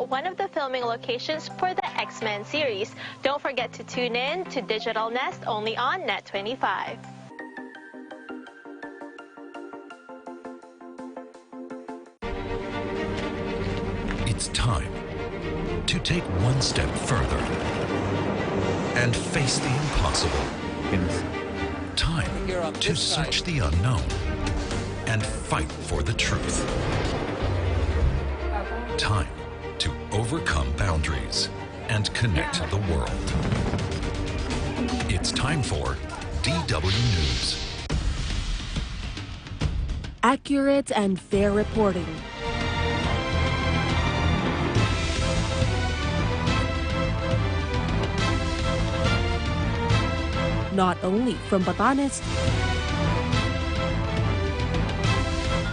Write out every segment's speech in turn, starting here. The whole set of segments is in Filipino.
one of the filming locations for the X-Men series. Don't forget to tune in to Digital Nest only on Net25. It's time to take one step further and face the impossible. Time to search the unknown and fight for the truth. Time to overcome boundaries and connect the world. It's time for DW News. Accurate and fair reporting. Not only from Batanes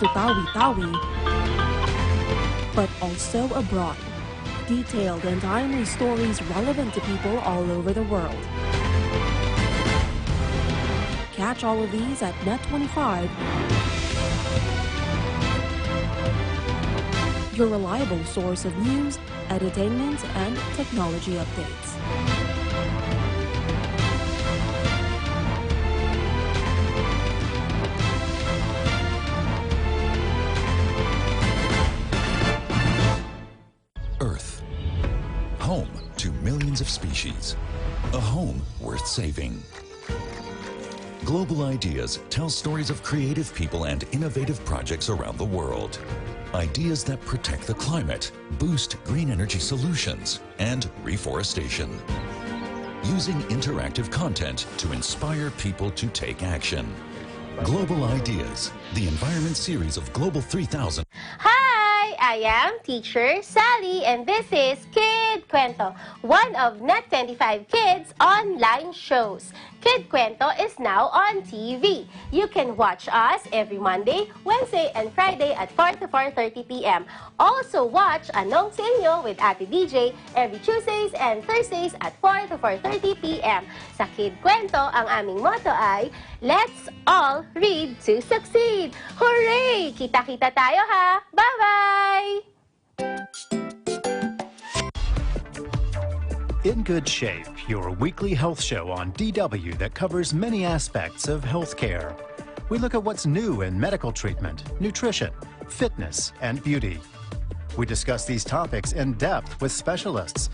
to Tawi-Tawi, but also abroad. Detailed and timely stories relevant to people all over the world. Catch all of these at Net25, your reliable source of news, entertainment, and technology updates. Earth, home to millions of species, a home worth saving. Global Ideas tells stories of creative people and innovative projects around the world. Ideas that protect the climate, boost green energy solutions, and reforestation. Using interactive content to inspire people to take action. Global Ideas, the environment series of Global 3000. Hi, I am Teacher Sally, and this is Kid Kwento, one of Net25 Kids' online shows. Kid Kwento is now on TV. You can watch us every Monday, Wednesday, and Friday at 4 to 4:30 p.m. Also watch Anong Sa Inyo with Ate DJ every Tuesdays and Thursdays at 4 to 4:30 p.m. Sa Kid Kwento, ang aming motto ay, let's all read to succeed! Hooray! Kita-kita tayo ha! Bye-bye! In Good Shape, your weekly health show on DW that covers many aspects of healthcare. We look at what's new in medical treatment, nutrition, fitness, and beauty. We discuss these topics in depth with specialists.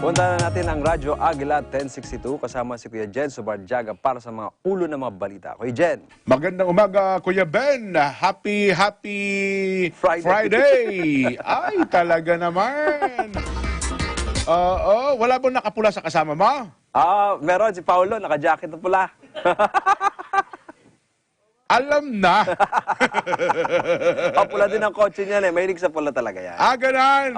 Punta na natin ang Radyo Agila 1062 kasama si Kuya Jen Subarjaga para sa mga ulo ng mga balita. Kuya Jen. Magandang umaga, Kuya Ben. Happy Friday. Ay, talaga naman. Wala bang nakapula sa kasama mo? Meron si Paulo, naka-jacket na pula. Alam na. Pula din ang kotse niyan eh. Mahilig sa pula talaga yan. Ganan.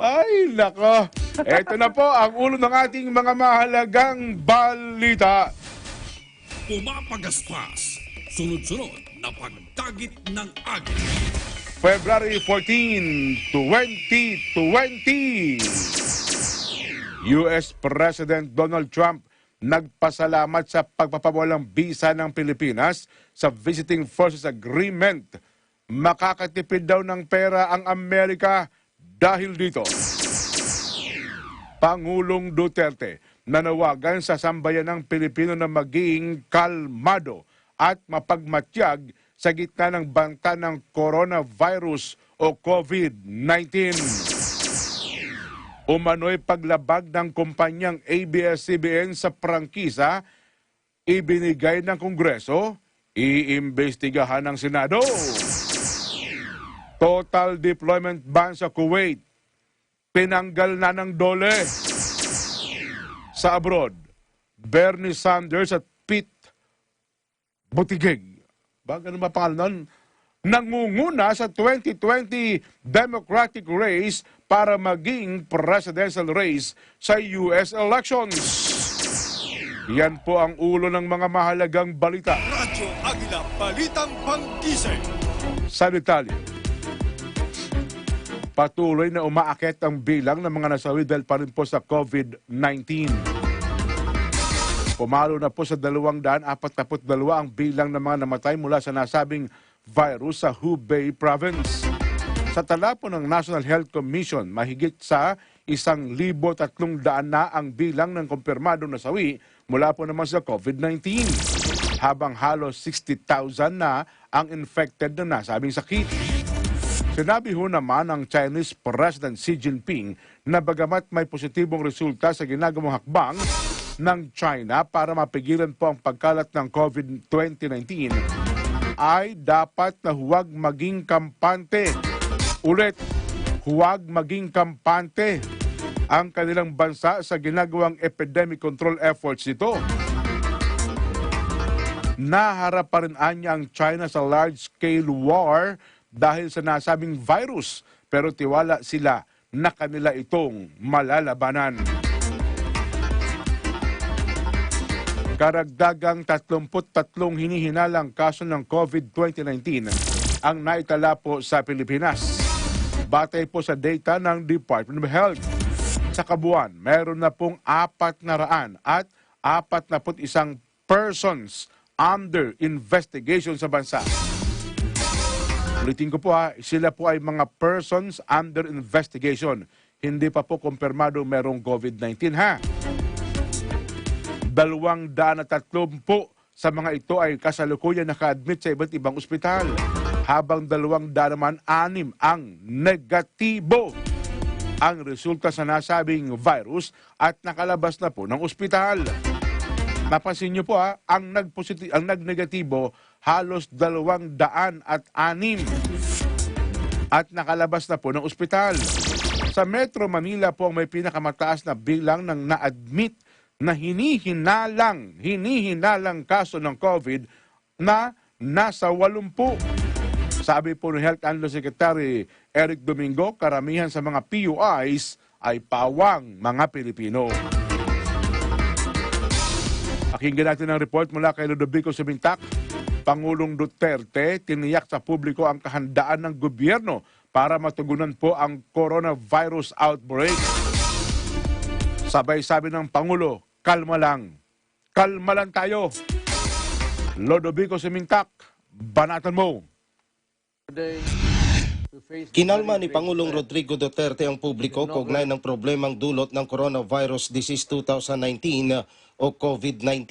Ay, nako. Eto na po ang ulo ng ating mga mahalagang balita. Pumapagaspas. Sunod-sunod na pagdagit ng agit. February 14, 2020. US President Donald Trump nagpasalamat sa pagpapawalang bisa ng Pilipinas sa Visiting Forces Agreement. Makakatipid daw ng pera ang Amerika dahil dito. Pangulong Duterte nanawagan sa sambayan ng Pilipino na maging kalmado at mapagmatyag sa gitna ng banta ng coronavirus o COVID-19. Umano'y paglabag ng kumpanyang ABS-CBN sa prangkisa, ibinigay ng Kongreso, iimbestigahan ng Senado. Total deployment ban sa Kuwait, tinanggal na ng DOLE. Sa abroad, Bernie Sanders at Pete Buttigieg, baga naman pangalan nun, nangunguna sa 2020 Democratic race para maging presidential race sa US elections. Yan po ang ulo ng mga mahalagang balita. Radyo Agila, balitang panggising. Sa detalye. Patuloy na umaakit ang bilang ng mga nasawi dahil pa rin po sa COVID-19. Pumalo na po sa 242 ang bilang ng mga namatay mula sa nasabing virus sa Hubei Province. Sa tala po ng National Health Commission, mahigit sa 1,300 na ang bilang ng kumpirmadong nasawi mula po naman sa COVID-19, habang halos 60,000 na ang infected na nasabing sakit. Sinabi ho naman ng Chinese President Xi Jinping na bagamat may positibong resulta sa ginagawang hakbang ng China para mapigilan po ang pagkalat ng COVID-2019, ay dapat na huwag maging kampante. Ulit, huwag maging kampante ang kanilang bansa sa ginagawang epidemic control efforts nito. Naharap pa rin anya ang China sa large-scale war dahil sa nasabing virus, pero tiwala sila na kanila itong malalabanan. Karagdagang 33 hinihinalang kaso ng COVID-2019 ang naitala po sa Pilipinas. Batay po sa data ng Department of Health. Sa kabuuan, meron na pong 441 persons under investigation sa bansa. Ulitin ko po sila po ay mga persons under investigation. Hindi pa po kumpirmado merong COVID-19 ha. 230 sa mga ito ay kasalukuyan naka-admit sa iba't ibang ospital, habang 200 naman 6 ang negatibo ang resulta sa nasabing virus at nakalabas na po ng ospital. Napansin niyo po ang nagnegatibo halos 206 at nakalabas na po ng ospital. Sa Metro Manila po ang may pinakamataas na bilang ng na-admit na hinihinalang kaso ng COVID na nasa 80. Sabi po ng Health Undersecretary Eric Domingo, karamihan sa mga PUIs ay pawang mga Pilipino. Pakinggan natin ang report mula kay Ludovico Simintak. Pangulong Duterte tiniyak sa publiko ang kahandaan ng gobyerno para matugunan po ang coronavirus outbreak. Sabay sabi ng Pangulo, kalma lang tayo. Ludovico Simintak, banatan mo. Kinalma ni Pangulong Rodrigo Duterte ang publiko kaugnay ng problemang dulot ng Coronavirus Disease 2019 o COVID-19.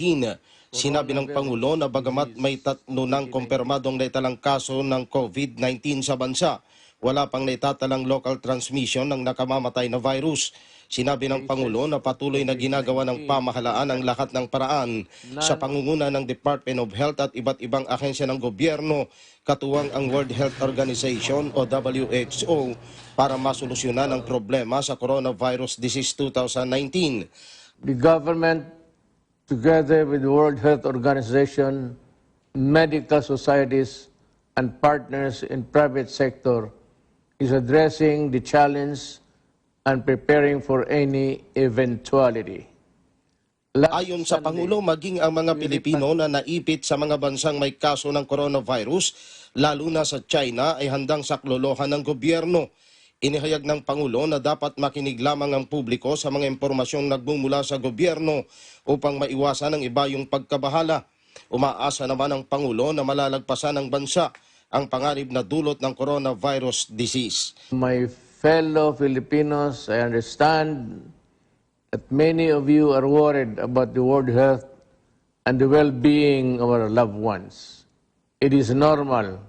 Sinabi ng Pangulo na bagamat may 3 ng kumpirmadong naitalang kaso ng COVID-19 sa bansa, wala pang naitatalang local transmission ng nakamamatay na virus. Sinabi ng Pangulo na patuloy na ginagawa ng pamahalaan ang lahat ng paraan sa pangunguna ng Department of Health at iba't ibang ahensya ng gobyerno, katuwang ang World Health Organization o WHO, para masolusyonan ang problema sa Coronavirus Disease 2019. The government, together with the World Health Organization, medical societies, and partners in private sector, is addressing the challenge and preparing for any eventuality. Ayon sa Pangulo, maging ang mga Pilipino na naipit sa mga bansang may kaso ng coronavirus, lalo na sa China, ay handang saklolohan ng gobyerno. Inihayag ng Pangulo na dapat makinig lamang ang publiko sa mga impormasyong nagbumula sa gobyerno upang maiwasan ng iba yung pagkabahala. Umaasa naman ang Pangulo na malalagpasan ng bansa ang panganib na dulot ng coronavirus disease. My fellow Filipinos, I understand that many of you are worried about the world health and the well-being of our loved ones. It is normal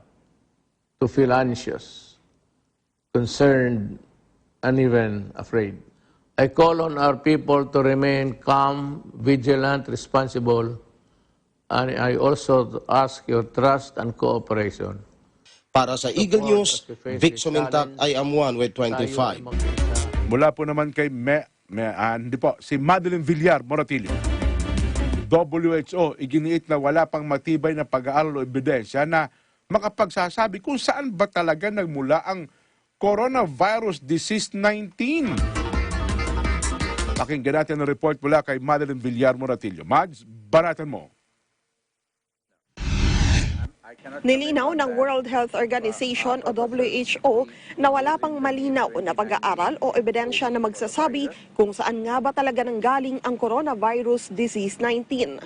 to feel anxious, concerned, and even afraid. I call on our people to remain calm, vigilant, responsible, and I also ask your trust and cooperation. Para sa Eagle News, Vic Sumintak, I am one with 25. Mula po naman kay si Madeline Villar Moratillo. WHO iginiit na wala pang matibay na pag-aaral o ebidensya na makapagsasabi kung saan ba talaga nagmula ang coronavirus disease 19. Pakinggan natin ang report mula kay Madeline Villar Moratillo. Mads, banatan mo. Nilinaw ng World Health Organization o WHO na wala pang malinaw na pag-aaral o ebidensya na magsasabi kung saan nga ba talaga nanggaling ang coronavirus disease 19.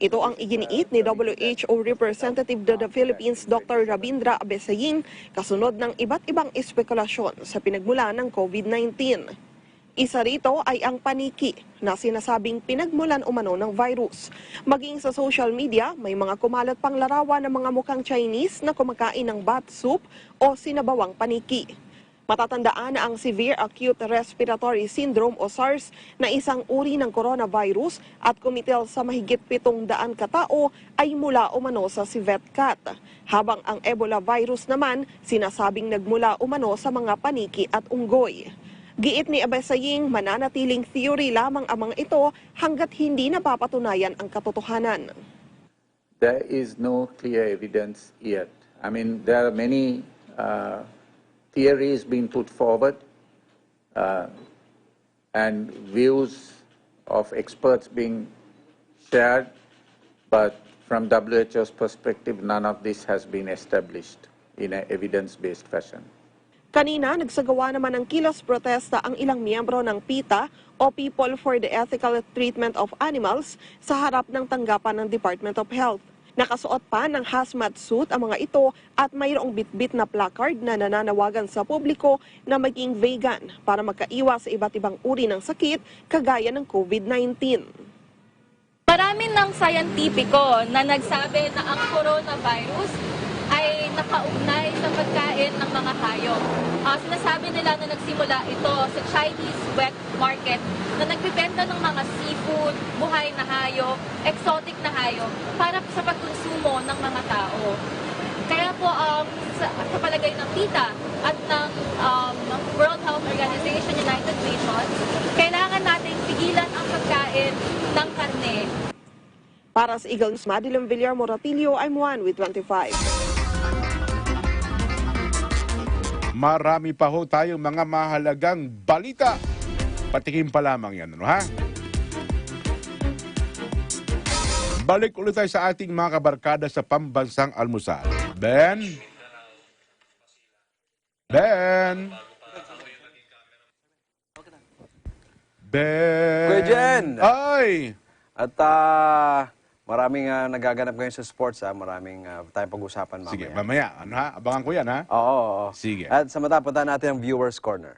Ito ang iginiit ni WHO Representative to the Philippines Dr. Rabindra Abesaying kasunod ng iba't ibang espekulasyon sa pinagmulan ng COVID-19. Isa rito ay ang paniki na sinasabing pinagmulan umano ng virus. Maging sa social media, may mga kumalat pang larawan ng mga mukhang Chinese na kumakain ng bat soup o sinabawang paniki. Matatandaan na ang Severe Acute Respiratory Syndrome o SARS na isang uri ng coronavirus at kumitil sa mahigit 700 katao ay mula umano sa civet cat. Habang ang Ebola virus naman sinasabing nagmula umano sa mga paniki at unggoy. Giit ni Abesaying mananatiling theory lamang ang mga ito hanggat hindi napapatunayan ang katotohanan. There is no clear evidence yet. I mean, there are many theories being put forward and views of experts being shared, but from WHO's perspective, none of this has been established in an evidence-based fashion. Kanina, nagsagawa naman ng kilos protesta ang ilang miyembro ng PETA o People for the Ethical Treatment of Animals sa harap ng tanggapan ng Department of Health. Nakasuot pa ng hazmat suit ang mga ito at mayroong bitbit na placard na nananawagan sa publiko na maging vegan para makaiwas sa iba't ibang uri ng sakit kagaya ng COVID-19. Marami ng sayantipiko na nagsabi na ang coronavirus ay nakaugnay sa pagkain ng mga hayop. Sinasabi nila na nagsimula ito sa Chinese wet market na nagbibenta ng mga seafood, buhay na hayop, exotic na hayop para sa pagkonsumo ng mga tao. Kaya po sa palagay ng PETA at ng World Health Organization, United Nations, kailangan nating pigilan ang pagkain ng karne. Para sa Eagle News, Madeline Villar Moratillo, I'm Juan with 25. Marami pa ho tayong mga mahalagang balita. Patikim pa lamang yan, ano ha? Balik ulit tayo sa ating mga kabarkada sa Pambansang Almusal. Ben? Kuya Jen! Ay! At maraming nagaganap ngayon sa sports, maraming tayong pag-usapan mamaya. Sige, mamaya. Ano ha? Abangan ko yan, ha? Oo. Sige. At sa matapunta natin ang Viewers Corner.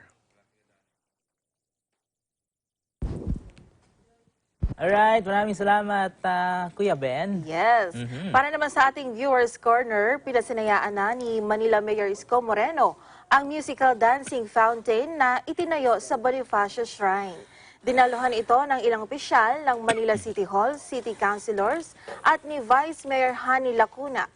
Alright, maraming salamat, Kuya Ben. Yes. Para naman sa ating Viewers Corner, pinasinayaan na ni Manila Mayor Isko Moreno ang musical dancing fountain na itinayo sa Bonifacio Shrine. Dinaluhan ito ng ilang opisyal ng Manila City Hall, City Councilors at ni Vice Mayor Hani Lacuna.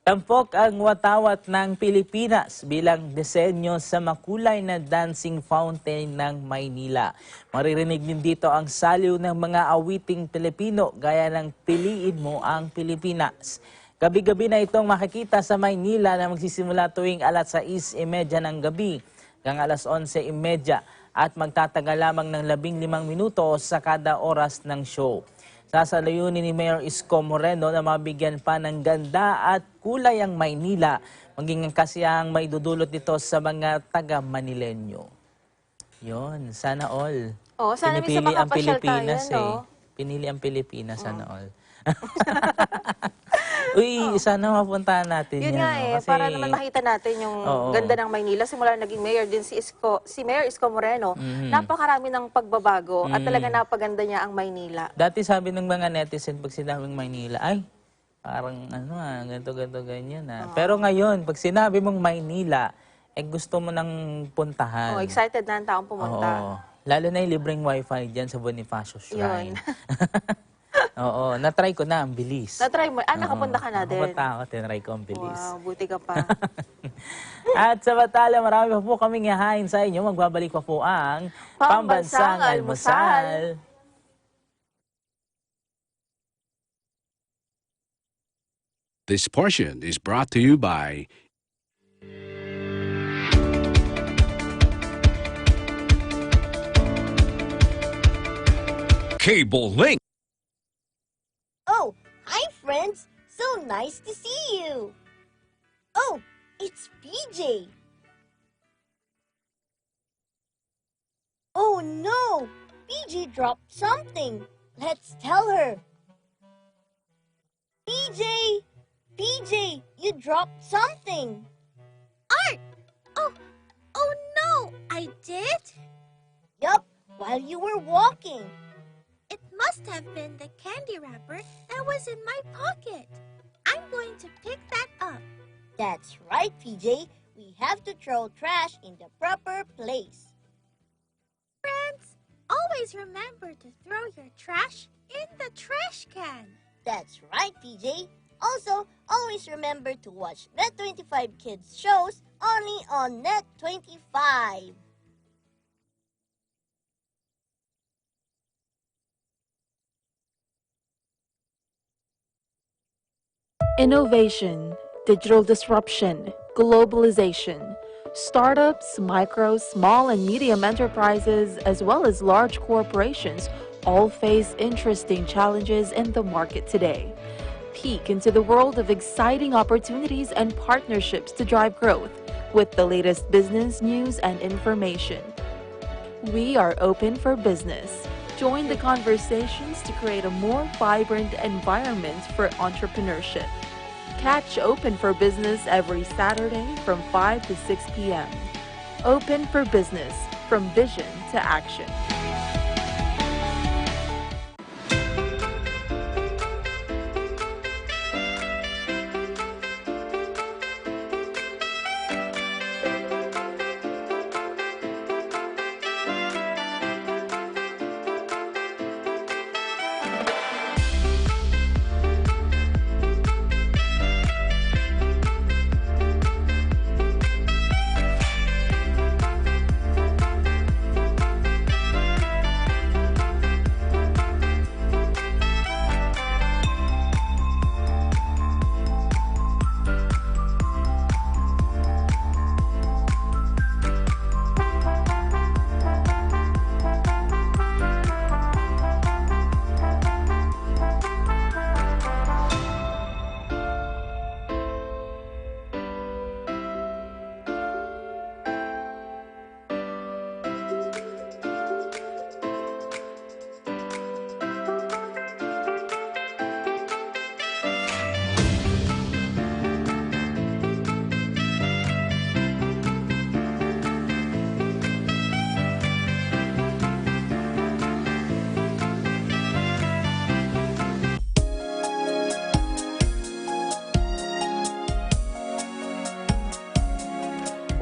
Tampok ang watawat ng Pilipinas bilang disenyo sa makulay na dancing fountain ng Maynila. Maririnig din dito ang saliw ng mga awiting Pilipino gaya ng Piliin Mo ang Pilipinas. Gabi-gabi na itong makikita sa Maynila na magsisimula tuwing alas 6:30 ng gabi hanggang alas 11:30 at magtatagal lamang ng 15 minuto sa kada oras ng show. Sasalayunin ni Mayor Isko Moreno na mabigyan pa ng ganda at kulay ang Maynila, maging ang kasiyahang may dudulot nito sa mga taga-Manilenyo. Yon, sana all. Oh, sana Pinipili ang Pilipinas tayo, no? Pinili ang Pilipinas, sana all. Uy, sana mapuntahan natin yan. Yun nga Kasi, para naman makita natin yung ganda ng Maynila. Simula naging mayor din si Mayor Isko Moreno, napakarami ng pagbabago at talaga napaganda niya ang Maynila. Dati sabi ng mga netizen pag sinabing Maynila, ay, parang ganito, ganyan. Pero ngayon, pag sinabi mong Maynila, gusto mo nang puntahan. Excited na ang taong pumunta. Lalo na yung libreng wifi dyan sa Bonifacio Shrine. Oo, natry ko na, ang bilis. Natry mo? Nakapunta ka na din? Nakapunta ako, tinry ko ang bilis. Wow, buti ka pa. At sa batala, marami pa po kaming yahain sa inyo. Magbabalik pa po ang Pambansang Almusal. This portion is brought to you by Cable Link. Oh, hi friends! So nice to see you. Oh, it's PJ. Oh no, PJ dropped something. Let's tell her. PJ, PJ, you dropped something. Art! Oh no, I did? Yup, while you were walking. It must have been the candy wrapper that was in my pocket. I'm going to pick that up. That's right, PJ. We have to throw trash in the proper place. Friends, always remember to throw your trash in the trash can. That's right, PJ. Also, always remember to watch Net25 Kids shows only on Net25. Innovation, digital disruption, globalization. Startups, micro, small, and medium enterprises, as well as large corporations, all face interesting challenges in the market today. Peek into the world of exciting opportunities and partnerships to drive growth with the latest business news and information. We are open for business. Join the conversations to create a more vibrant environment for entrepreneurship. Catch Open for Business every Saturday from 5 to 6 p.m. Open for Business, from vision to action.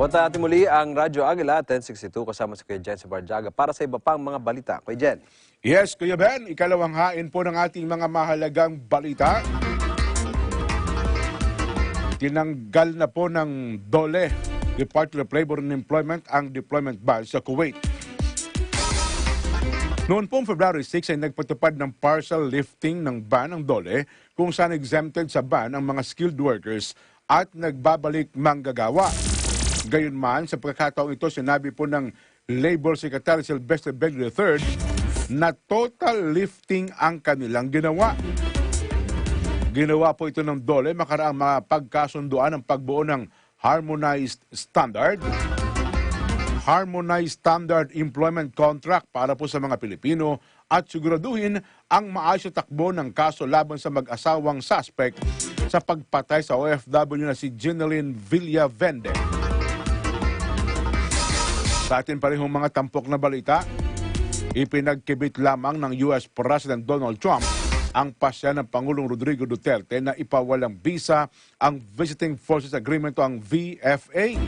Punta natin muli ang Radyo Agila 1062 kasama si Kuya Jen Barjaga para sa iba pang mga balita. Kuya Jen. Yes, Kuya Ben, ikalawang hain po ng ating mga mahalagang balita. Tinanggal na po ng DOLE, Department of Labor and Employment, ang deployment ban sa Kuwait. Noon pong February 6 ay nagpatupad ng partial lifting ng ban ng DOLE kung saan exempted sa ban ang mga skilled workers at nagbabalik manggagawa. Gayunman, sa pagkakataong ito, sinabi po ng Labor Secretary Sylvester Beglo III na total lifting ang kanilang ginawa. Ginawa po ito ng DOLE makaraang mapagkasunduan ang pagbuo ng Harmonized Standard Employment Contract para po sa mga Pilipino at siguraduhin ang maayos na takbo ng kaso laban sa mag-asawang suspect sa pagpatay sa OFW na si Jeneline Villavende. Sa atin parehong mga tampok na balita, ipinagkibit lamang ng US President Donald Trump ang pasya ng Pangulong Rodrigo Duterte na ipawalang visa ang Visiting Forces Agreement o ang VFA.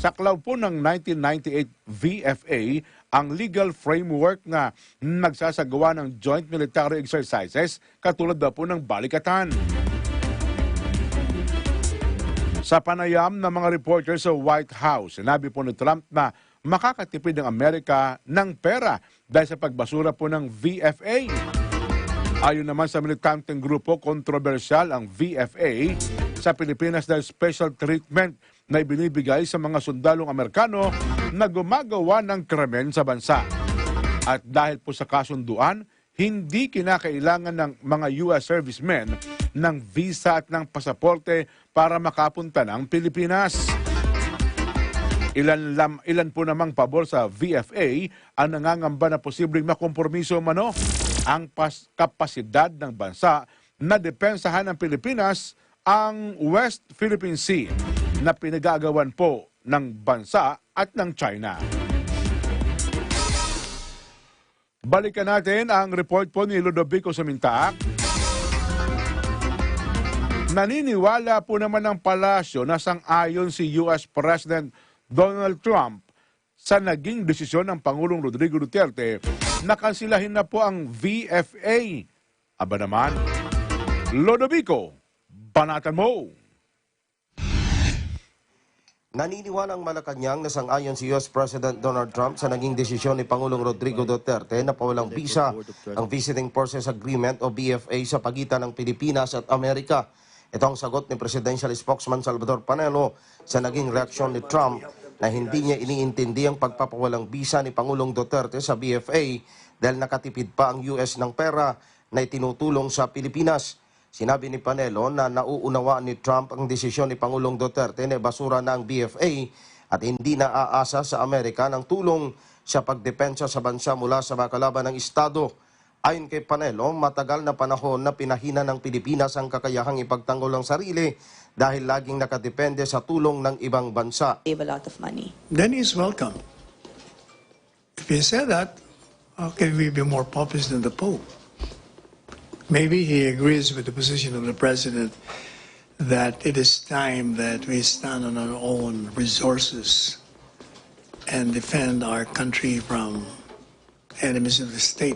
Saklaw po ng 1998 VFA ang legal framework na nagsasagawa ng joint military exercises katulad daw po ng balikatan. Sa panayam ng mga reporter sa White House, sinabi po ni Trump na makakatipid ng Amerika ng pera dahil sa pagbasura po ng VFA. Ayon naman sa militanteng grupo, kontrobersyal ang VFA sa Pilipinas dahil special treatment na ibinibigay sa mga sundalong Amerikano na gumagawa ng krimen sa bansa. At dahil po sa kasunduan, hindi kinakailangan ng mga US servicemen ng visa at ng pasaporte para makapunta ng Pilipinas. Ilan po namang pabor sa VFA ang nangangamba na posibleng makompromiso mano ang kapasidad ng bansa na depensahan ng Pilipinas ang West Philippine Sea na pinagagawan po ng bansa at ng China. Balikan natin ang report po ni Ludovico Samintaak. Naniniwala po naman ng palasyo na sang-ayon si US President Donald Trump sa naging desisyon ng Pangulong Rodrigo Duterte na kansilahin na po ang VFA. Aba naman, Ludovico, banatan mo! Naniniwala ang Malacanang na sang-ayon si US President Donald Trump sa naging desisyon ni Pangulong Rodrigo Duterte na pawalang visa ang Visiting Forces Agreement o VFA sa pagitan ng Pilipinas at Amerika. Ito ang sagot ni Presidential Spokesman Salvador Panelo sa naging reaksyon ni Trump na hindi niya iniintindi ang pagpapawalang visa ni Pangulong Duterte sa VFA dahil nakatipid pa ang US ng pera na itinutulong sa Pilipinas. Sinabi ni Panelo na nauunawaan ni Trump ang desisyon ni Pangulong Duterte na basura na ang VFA at hindi na aasa sa Amerika ng tulong sa pagdepensa sa bansa mula sa mga kalaban ng Estado. Ayon kay Panelo, matagal na panahon na pinahina ng Pilipinas ang kakayahang ipagtanggol ang sarili dahil laging nakadepende sa tulong ng ibang bansa. Save a lot of money. Then he's welcome. If he said that, how can we be more populist than the Pope? Maybe he agrees with the position of the President that it is time that we stand on our own resources and defend our country from enemies of the state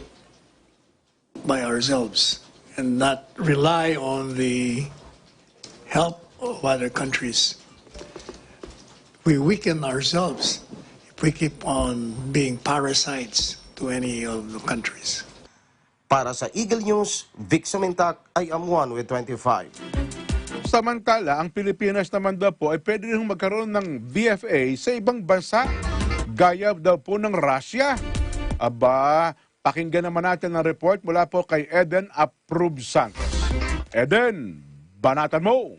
by ourselves and not rely on the help of other countries. We weaken ourselves if we keep on being parasites to any of the countries. Para sa Eagle News, Vic Samintac, I am one with 25. Samantala, ang Pilipinas naman daw po ay pwede rin magkaroon ng VFA sa ibang bansa, gaya daw po ng Russia. Aba, pakinggan naman natin ang report mula po kay Eden Approve Santos. Eden, banatan mo!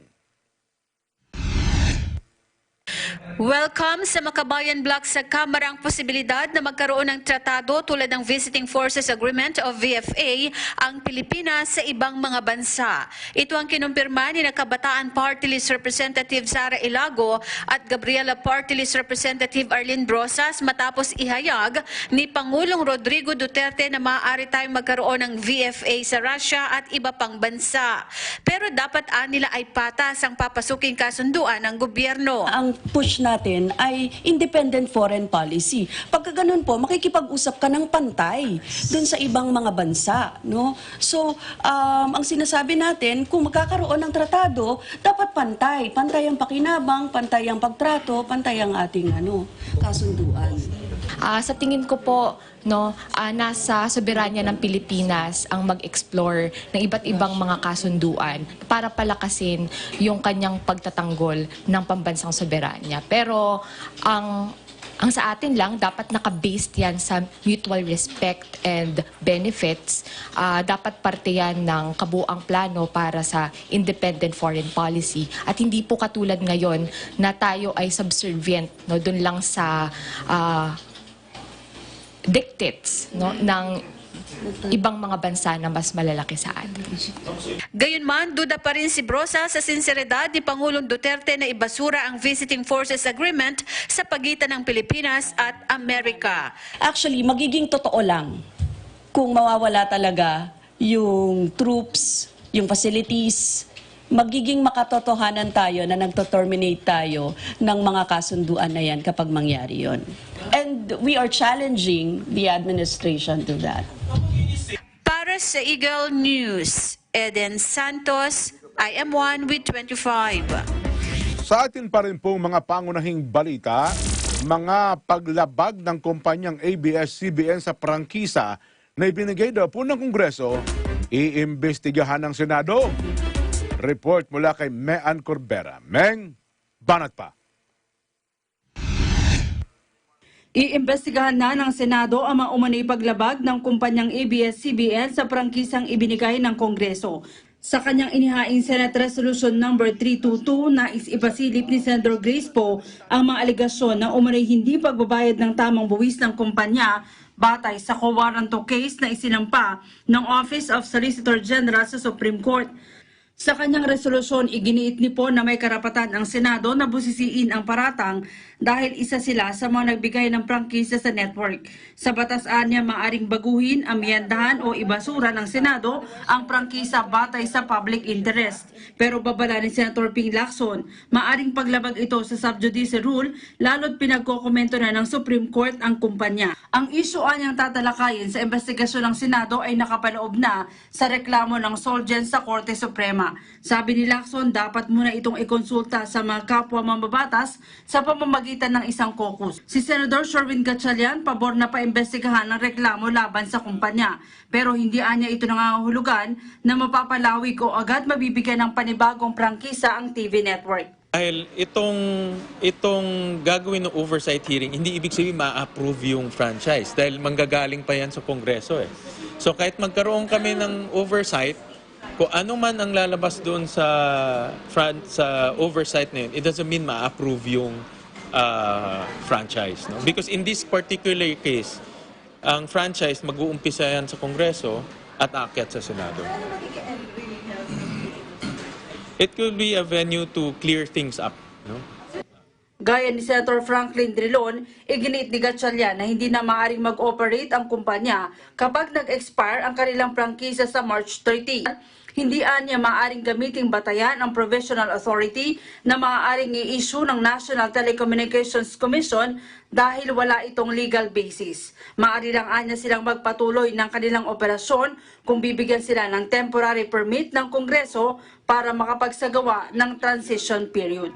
Welcome sa Makabayan Block sa Kamara ang posibilidad na magkaroon ng tratado tulad ng Visiting Forces Agreement o VFA ang Pilipinas sa ibang mga bansa. Ito ang kinumpirma ni Kabataan Party List Representative Sara Ilago at Gabriela Party List Representative Arlene Brosas matapos ihayag ni Pangulong Rodrigo Duterte na maaari tayong magkaroon ng VFA sa Russia at iba pang bansa. Pero dapat nila ay patas ang papasuking kasunduan ng gobyerno. Ang push natin ay independent foreign policy. Pagka ganun po, makikipag-usap ka ng pantay dun sa ibang mga bansa, no? So, ang sinasabi natin, kung magkakaroon ng tratado, dapat pantay. Pantay ang pakinabang, pantay ang pagtrato, pantay ang ating kasunduan. Sa tingin ko po, nasa soberanya ng Pilipinas ang mag-explore ng iba't ibang mga kasunduan para palakasin yung kanyang pagtatanggol ng pambansang soberanya. Pero ang sa atin lang, dapat naka-based yan sa mutual respect and benefits. Dapat parte yan ng kabuang plano para sa independent foreign policy. At hindi po katulad ngayon na tayo ay subservient doon lang sa dictates ng ibang mga bansa na mas malalaki sa atin. Gayunman, duda pa rin si Brosa sa sinseridad ni Pangulong Duterte na ibasura ang Visiting Forces Agreement sa pagitan ng Pilipinas at Amerika. Actually, magiging totoo lang kung mawawala talaga yung troops, yung facilities, magiging makatotohanan tayo na nagto-terminate tayo ng mga kasunduan na yan kapag mangyari yon. And we are challenging the administration to that. Para sa Eagle News, Eden Santos, I am one with 25. Sa atin pa rin pong mga pangunahing balita, mga paglabag ng kumpanyang ABS-CBN sa prangkisa na ibinigay daw po ng Kongreso, iimbestigahan ng Senado. Report mula kay Mean Corbera. Meng, banat pa. Iimbestigahan na ng Senado ang mga umano'y paglabag ng kumpanyang ABS-CBN sa prangkisang ibinigay ng Kongreso. Sa kanyang inihaing Senate Resolution number 322, nais ipasilip ni Senator Grace Poe ang mga alegasyon na umano'y hindi pagbabayad ng tamang buwis ng kumpanya batay sa co-warranto case na isinampa ng Office of Solicitor General sa Supreme Court. Sa kanyang resolusyon, iginiit ni Poe na may karapatan ang Senado na busisiin ang paratang dahil isa sila sa mga nagbigay ng prangkisa sa network. Sa batas niya, maaring baguhin, amyendahan o ibasura ng Senado ang prangkisa batay sa public interest. Pero babala ni Senator Ping Lacson, maaring paglabag ito sa subjudice rule lalo't pinagkokomento na ng Supreme Court ang kumpanya. Ang issue niyang tatalakayin sa investigasyon ng Senado ay nakapaloob na sa reklamo ng Solgen sa Korte Suprema. Sabi ni Lacson, dapat muna itong ikonsulta sa mga kapwa mambabatas sa pamamagitan ng isang caucus. Si Senador Sherwin Gatchalian, pabor na paimbestigahan ng reklamo laban sa kumpanya. Pero hindi niya ito nangangahulugan na mapapalawig o agad mabibigyan ng panibagong prangkisa ang TV network. Dahil itong gagawin ng oversight hearing, hindi ibig sabihin ma-approve yung franchise dahil manggagaling pa yan sa Kongreso eh. So kahit magkaroon kami ng oversight, kung ano man ang lalabas doon sa oversight na yun, it doesn't mean ma-approve yung franchise. No? Because in this particular case, ang franchise mag-uumpisa yan sa Kongreso at aakyat sa Senado. It could be a venue to clear things up. No? Gaya ni Senator Franklin Drilon, iginiit ni Gatchalian na hindi na maaaring mag-operate ang kumpanya kapag nag-expire ang kanilang prangkisa sa March 30. Hindi niya maaaring gamiting batayan ang provisional authority na maaaring i-issue ng National Telecommunications Commission dahil wala itong legal basis. Maaari lang niya silang magpatuloy ng kanilang operasyon kung bibigyan sila ng temporary permit ng Kongreso para makapagsagawa ng transition period.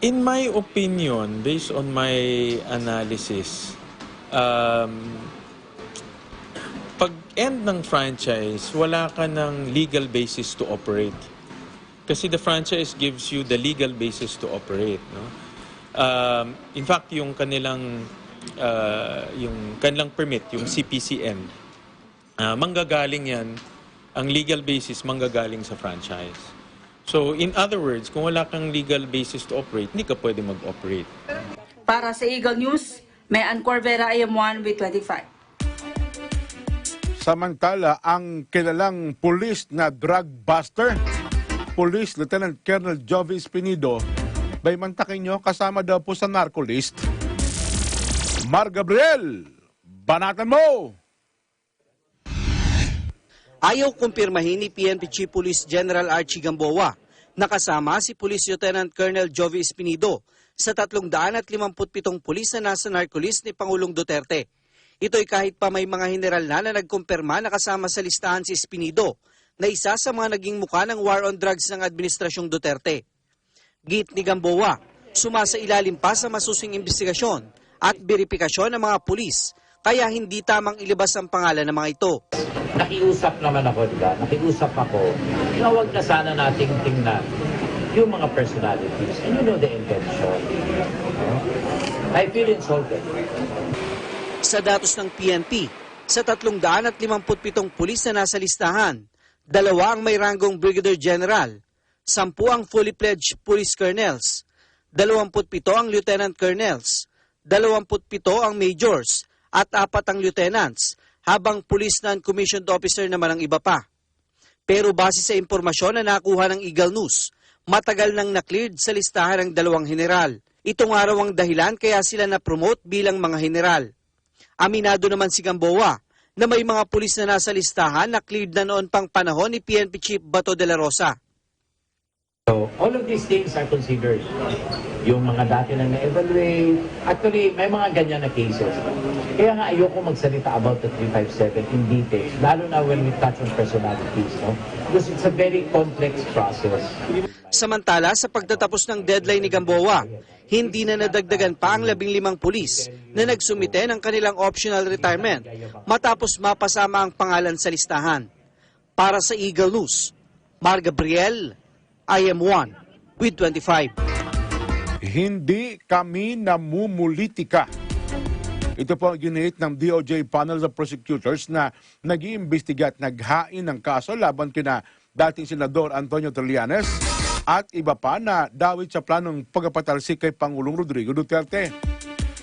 In my opinion, based on my analysis, pag-end ng franchise, wala ka ng legal basis to operate. Kasi the franchise gives you the legal basis to operate. No? In fact, yung kanilang permit, yung CPCN, manggagaling yan, ang legal basis manggagaling sa franchise. So, in other words, kung wala kang legal basis to operate, hindi ka pwede mag-operate. Para sa Eagle News, may Ann Corvera, IM1 with 25. Samantala, ang kilalang pulis na drug buster, Police Lieutenant Colonel Jovi Espinido, bay mantakin nyo, kasama daw po sa narcolist. Mar Gabriel, banatan mo! Ayaw kumpirmahin ni PNP Chief Police General Archie Gamboa na kasama si Police Lieutenant Colonel Jovi Espinido sa 357 pulis na nasa narcolist ni Pangulong Duterte. Ito'y kahit pa may mga general na nagkumpirma na kasama sa listahan si Espinido na isa sa mga naging mukha ng war on drugs ng Administrasyong Duterte. Git ni Gamboa, sumasailalim pa sa masusing investigasyon at beripikasyon ng mga pulis, kaya hindi tamang ilabas ang pangalan ng mga ito. Nakiusap naman ako, diba? Nakiusap ako na huwag na sana nating tingnan yung mga personalities and you know the intention. I feel insulted. Sa datos ng PNP, sa 357 pulis na nasa listahan, 2 ang may ranggong Brigadier General, 10 ang fully pledged police colonels, 27 ang lieutenant colonels, 27 ang majors, at 4 ang lieutenants, habang police non-commissioned officer naman ang iba pa. Pero base sa impormasyon na nakuha ng Eagle News, matagal nang na-cleared sa listahan ng 2 general. Ito nga raw ang dahilan kaya sila na-promote bilang mga general. Aminado naman si Gamboa na may mga pulis na nasa listahan na cleared na noon pang panahon ni PNP Chief Bato de la Rosa. So, all of these things are considered. Yung mga dati na na-evaluate, actually may mga ganyan na cases. Kaya nga ayoko magsalita about the 357 in detail, lalo na when we touch on personalities, no? Because it's a very complex process. Samantala, sa pagtatapos ng deadline ni Gamboa, hindi na nadagdagan pa ang 15 pulis na nagsumite ng kanilang optional retirement matapos mapasama ang pangalan sa listahan. Para sa Eagle News, Mar Gabriel, IM1 with 25. Hindi kami namumulitika. Ito po ang giniit ng DOJ panel of prosecutors na nag-iimbestiga at naghain ng kaso laban kina dating Senador Antonio Trillanes at iba pa na dawit sa planong pagpapatalsik kay Pangulong Rodrigo Duterte.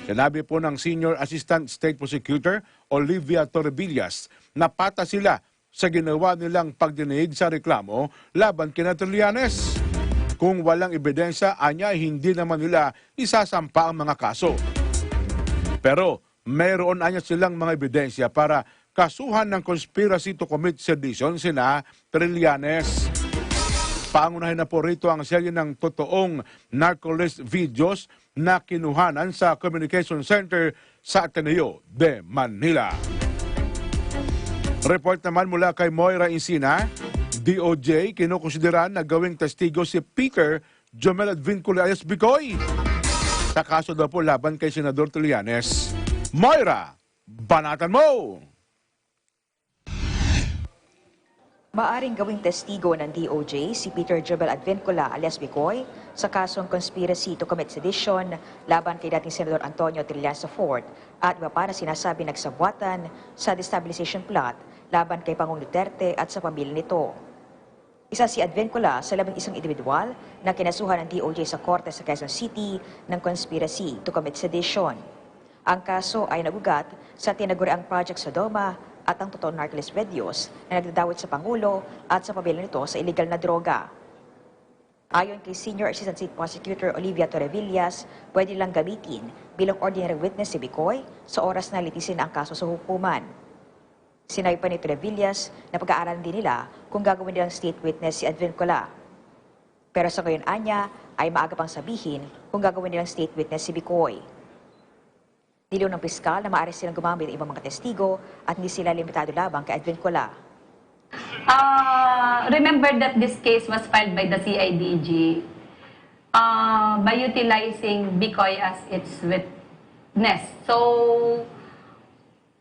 Sinabi po ng Senior Assistant State Prosecutor Olivia Torrevillas na patas sila sa ginawa nilang pagdinig sa reklamo laban kina Trillanes. Kung walang ebidensya, anya hindi naman nila isasampa ang mga kaso. Pero mayroon anya silang mga ebidensya para kasuhan ng conspiracy to commit sedition sina Trillanes. Pangunahin na po rito ang serye ng totoong narco-list videos na kinuhanan sa Communication Center sa Ateneo de Manila. Report naman mula kay Moira Encina, DOJ kinukonsideran na gawing testigo si Peter Jomel Advincula alias Bicoy sa kaso daw po laban kay Senador Trillanes. Moira, banatan mo! Maaring gawing testigo ng DOJ si Peter Jobel Advincula alias Bicoy sa kasong conspiracy to commit sedition laban kay dating Senador Antonio Trillanes IV at iba pa na sinasabi nagsabwatan sa destabilization plot laban kay Pangulong Duterte at sa pamilya nito. Isa si Advincula sa 11 individual na kinasuhan ng DOJ sa korte sa Quezon City ng conspiracy to commit sedition. Ang kaso ay nagugat sa tinaguriang Project Sodoma at ang totoong narco-list videos na nagdadawit sa Pangulo at sa pamilya nito sa illegal na droga. Ayon kay Senior Assistant State Prosecutor Olivia Torrevillas, pwede lang gamitin bilang ordinary witness si Bicoy sa oras na litisin ang kaso sa hukuman. Sinabi pa ni Torrevillas na pag-aaralan din nila kung gagawin nilang state witness si Advincula. Pero sa ngayon anya ay maaga pang sabihin kung gagawin nilang state witness si Bicoy. Diliw ng piskal na maaari silang gumamit ng ibang mga testigo at hindi sila limitado labang kay Advincula. Remember that this case was filed by the CIDG by utilizing Bicoy as its witness. So,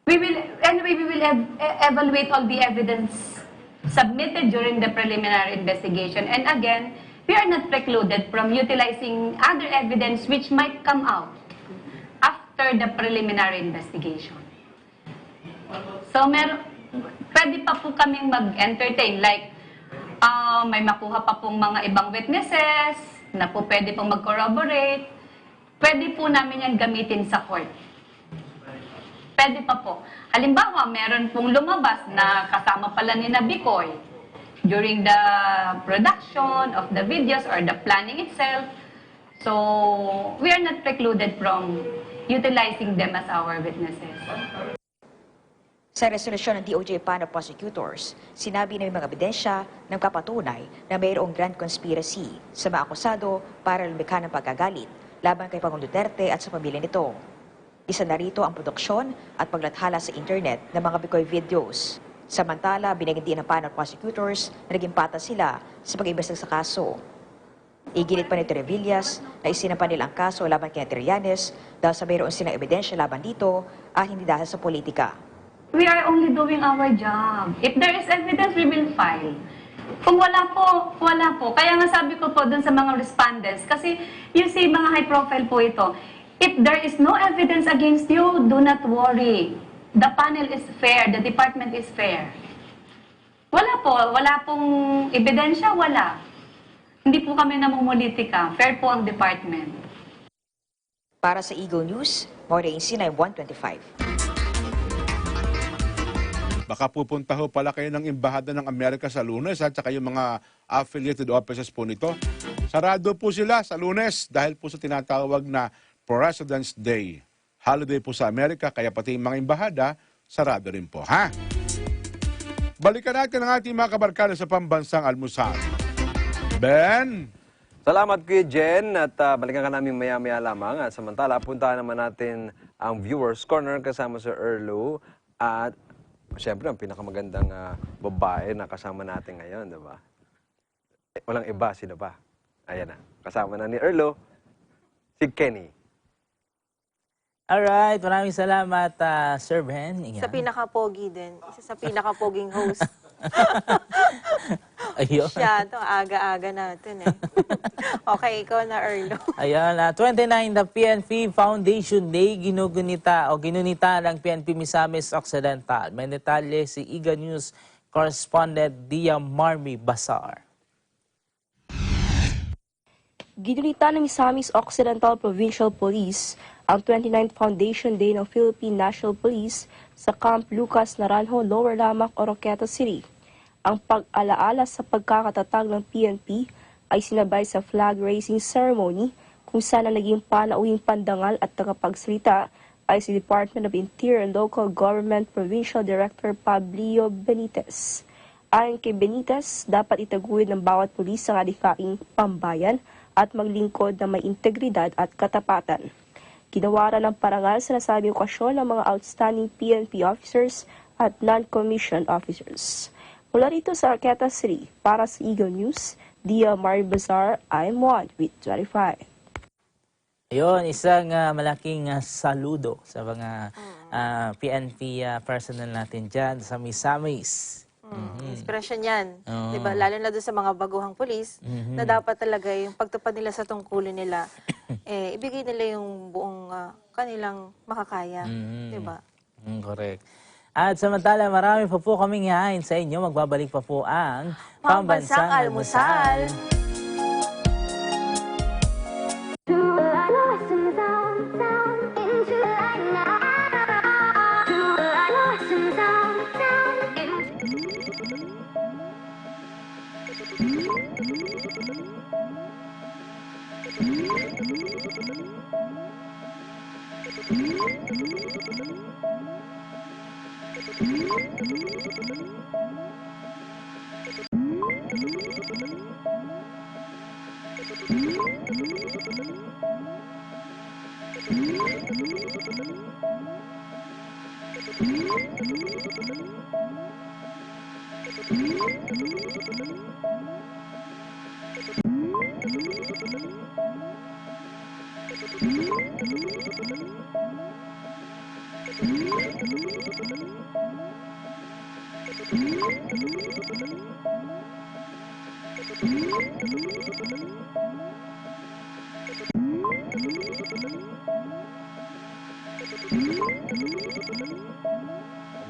we will evaluate all the evidence submitted during the preliminary investigation. And again, we are not precluded from utilizing other evidence which might come out after the preliminary investigation. So, pwede pa po kaming mag-entertain. Like, may makuha pa pong mga ibang witnesses na po pwede pong mag-corroborate. Pwede po namin yan gamitin sa court. Pwede pa po. Halimbawa, meron pong lumabas na kasama pala ni Bicoy during the production of the videos or the planning itself. So, we are not precluded from utilizing them as our witnesses. Sa resolusyon ng DOJ panel of prosecutors, sinabi na may mga ebidensya ng kapatunay na mayroong grand conspiracy sa mga akusado para lumikha ng pagkagalit laban kay Pangulong Duterte at sa pamilya nito. Isa na rito ang produksyon at paglathala sa internet ng mga Bicoy videos. Samantala, binigyan din ng panel of prosecutors na naging patas sila sa pag-imbestiga sa kaso. Iginit pa ni Torrevillas na isinampa nila ang kaso laban kay Trillanes dahil sa mayroon silang ebidensya laban dito at hindi dahil sa politika. We are only doing our job. If there is evidence, we will file. Kung wala po, wala po. Kaya nga sabi ko po dun sa mga respondents, kasi you see, mga high profile po ito. If there is no evidence against you, do not worry. The panel is fair. The department is fair. Wala po. Wala pong ebidensya, wala. Hindi po kami namumulitika. Fair po ang department. Para sa Eagle News, Maureen Sinay, 125. Baka pupunta ho pala kayo ng Embahada ng Amerika sa Lunes at saka yung mga affiliated offices po nito. Sarado po sila sa Lunes dahil po sa tinatawag na President's Day. Holiday po sa Amerika, kaya pati yung mga embahada, sarado rin po, ha? Balikan natin ang ating mga kabarkada sa Pambansang Almusal. Ben? Salamat Kuya Jen at balikan ka namin maya-maya lamang. At samantala, puntahan naman natin ang Viewers Corner kasama si Erlo at siyempre ang pinakamagandang babae na kasama natin ngayon, diba? Walang iba, sino ba? Ayan na, kasama na ni Erlo, si Kenny. Alright, maraming salamat, Sir Ben. Sa pinaka-pogi din. Isa sa pinaka-poging host. Ayun. Siya, ito, aga-aga natin eh. Okay, ikaw na, Erlo. Ayan, 29 na PNP Foundation Day, ginunita ng PNP Misamis Occidental. May detalye si Iga News Correspondent Dia Marmi Basar. Ginulita ng Misamis Occidental Provincial Police ang 29th Foundation Day ng Philippine National Police sa Camp Lucas Naranjo, Lower Lamac, Oroquieta City. Ang pag-alaala sa pagkakatatag ng PNP ay sinabay sa flag raising ceremony kung saan ang naging panauhing pandangal at tagapagsalita ay si Department of Interior and Local Government Provincial Director Pablio Benitez. Ayon kay Benitez, dapat itaguyod ng bawat pulis ang adhikaing pambayan at maglingkod na may integridad at katapatan. Ginawaran ng parangal sa nasabing okasyon ng mga outstanding PNP officers at non-commissioned officers. Mula rito sa Oroquieta City, para sa Eagle News, Dia Maribazar, I'm 1 with 25. Ayun, isang malaking saludo sa mga PNP personnel natin dyan sa Misamis. Inspirasyon yan. Oo. Diba? Lalo na doon sa mga baguhang pulis na dapat talaga yung pagtupad nila sa tungkulin nila, ibigay nila yung buong kanilang makakaya. Diba? Correct. At samantala, marami pa po kaming hain sa inyo. Magbabalik pa po ang Pambansang Almusal.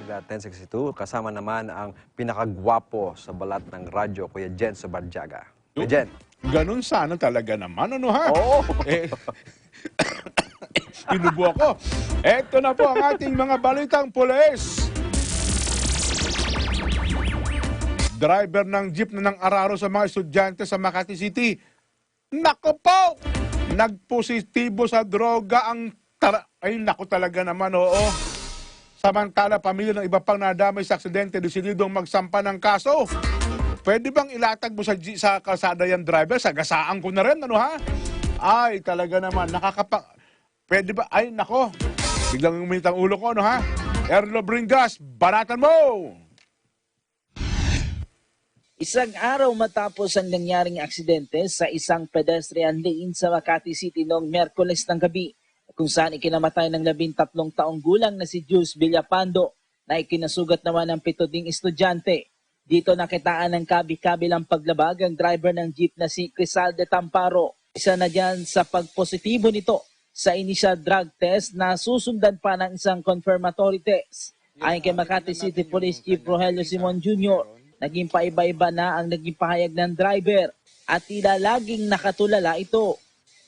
Agda 1062, kasama naman ang pinakagwapo sa balat ng radyo, Kuya Jen Sobarjaga. Kuya Jen. Ganun sana talaga naman, ano ha? Oo. Inubo ako. Eto na po ang ating mga balitang pulis. Driver ng jeep na nang araro sa mga estudyante sa Makati City. Nako po! Nagpositibo sa droga ang ay, nako talaga naman, oo. Samantala, pamilya ng iba pang nadamay sa aksidente, desididong magsampa ng kaso. Pwede bang ilatag mo sa kalsada yan, driver? Sagasaan ko na rin, ano ha? Ay, talaga naman, pwede ba? Ay, nako. Biglang uminit ang ulo ko, ano ha? Erlo Bringas, banatan mo! Isang araw matapos ang nangyaring aksidente sa isang pedestrian lane sa Makati City noong Miyerkules ng gabi, kung saan ikinamatay ng 13 taong gulang na si Jules Villapando na ikinasugat naman ng 7 ding estudyante. Dito nakitaan ng kabi-kabilang paglabag ang driver ng jeep na si Crisal de Tamparo. Isa na dyan sa pagpositibo nito sa initial drug test na susundan pa ng isang confirmatory test. Ayon kay Makati City Police Chief Rogelio Simon Jr., naging paiba-iba na ang naging pahayag ng driver at tila laging nakatulala ito.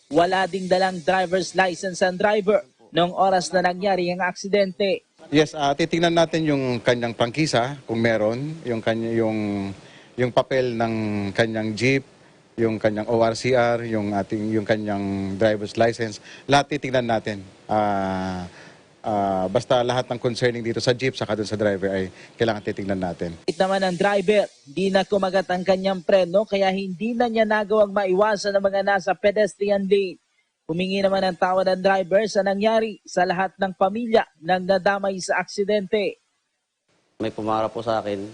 Wala ding dalang driver's license ang driver noong oras na nangyari ang aksidente. Yes, titingnan natin yung kanyang prangkisa kung meron, yung papel ng kanyang jeep, yung kanyang ORCR, yung kanyang driver's license. Lahat titingnan natin. Basta lahat ng concerning dito sa jeep saka dun sa driver ay kailangan titingnan natin. Naman ang driver, di na kumagat ang kanyang preno kaya hindi na niya nagawang maiwasan ang mga nasa pedestrian lane. Humingi naman ng tawad ang driver sa nangyari sa lahat ng pamilya nang nadamay sa aksidente. May pumara po sa akin.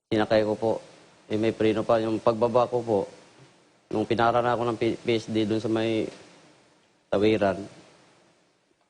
Sinakay ko po. May preno pa. Yung pagbaba ko po, nung pinara na ako ng PSD dun sa may tawiran,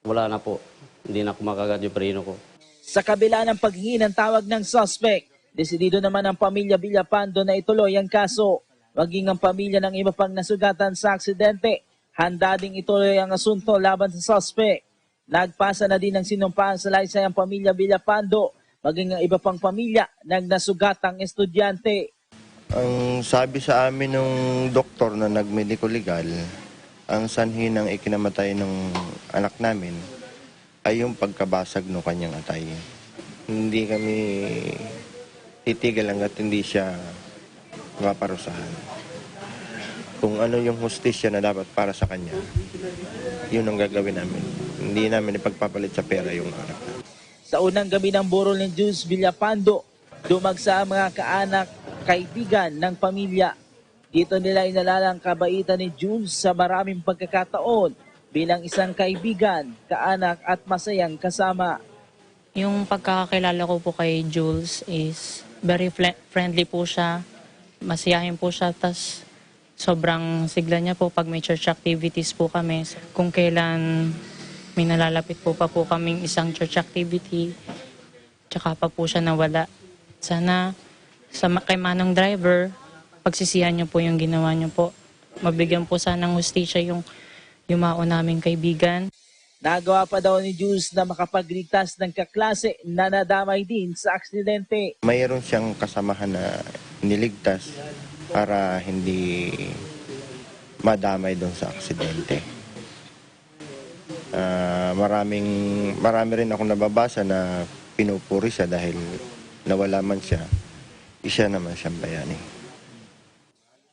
wala na po. Hindi na kumakagat yung preno ko. Sa kabila ng paghingi ng tawag ng suspect, desidido naman ang pamilya Villapando na ituloy ang kaso. Maging ang pamilya ng iba pang nasugatan sa aksidente, handa ding ituloy ang asunto laban sa suspect. Nagpasa na din ng sinumpaan sa laysay ang pamilya Villapando, maging ang iba pang pamilya ng nasugatang estudyante. Ang sabi sa amin ng doktor na nag-medico legal, ang sanhi ng ikinamatay ng anak namin ay yung pagkabasag ng kanyang atay. Hindi kami titigil hanggat hindi siya maparusahan. Kung ano yung hustisya na dapat para sa kanya, yun ang gagawin namin. Hindi namin ipagpapalit sa pera yung anak namin. Sa unang gabi ng burol ni Jules Villapando, dumagsa ang mga kaanak, kaibigan ng pamilya. Dito nila inalala ang kabaitan ni Jules sa maraming pagkakataon bilang isang kaibigan, kaanak at masayang kasama. Yung pagkakakilala ko po kay Jules is very friendly po siya, masiyahin po siya, tas sobrang sigla niya po pag may church activities po kami. Kung kailan may nalalapit po pa po kaming isang church activity, tsaka pa po siya nawala. Sana kay Manong Driver, pagsisihan niyo po yung ginawa niyo po. Mabigyan po sana ng hustisya yung yumao naming kaibigan. Nagawa pa daw ni Jules na makapagligtas ng kaklase na nadamay din sa aksidente. Mayroon siyang kasamahan na niligtas para hindi madamay doon sa aksidente. Marami rin akong nababasa na pinupuri siya dahil nawala man siya, isa naman siyang bayani.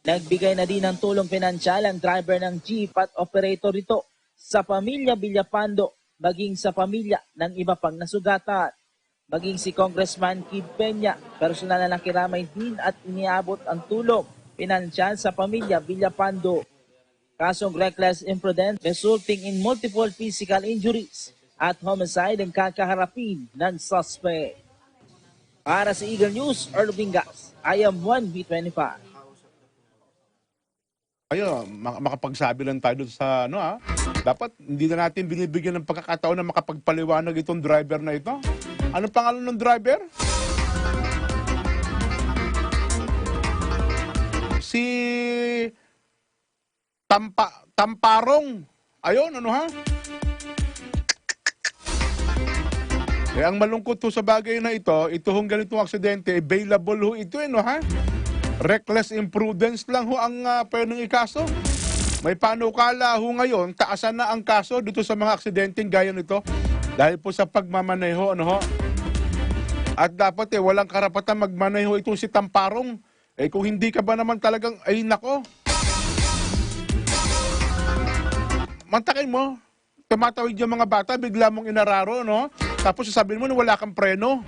Nagbigay na din ng tulong pinansyal ang driver ng jeep at operator ito sa pamilya Villapando, maging sa pamilya ng iba pang nasugatan. Maging si Congressman Kid Peña, personal na nakiramay din at iniabot ang tulong pinansyal sa pamilya Villapando. Kasong reckless imprudence resulting in multiple physical injuries at homicide ang kakaharapin ng suspect. Para sa Eagle News, Earl Vingas, I am 1B25. Ayo, makapagsabi lang tayo sa dapat hindi na natin binibigyan ng pagkakataon na makapagpaliwanag itong driver na ito. Anong pangalan ng driver? Si Tamparong. Ayun, ang malungkot ho sa bagay na ito hong ganitong aksidente, available ho ito, Reckless imprudence lang ho ang pwedeng ikaso. May panukala ho ngayon, taasan na ang kaso dito sa mga aksidenteng gaya nito dahil po sa pagmamaneho, At dapat walang karapatan magmaneho itong si Tamparong. Kung hindi ka ba naman talagang, ay nako. Mantakin mo, tumatawid yung mga bata, bigla mong inararo, Tapos sasabihin mo na wala kang preno.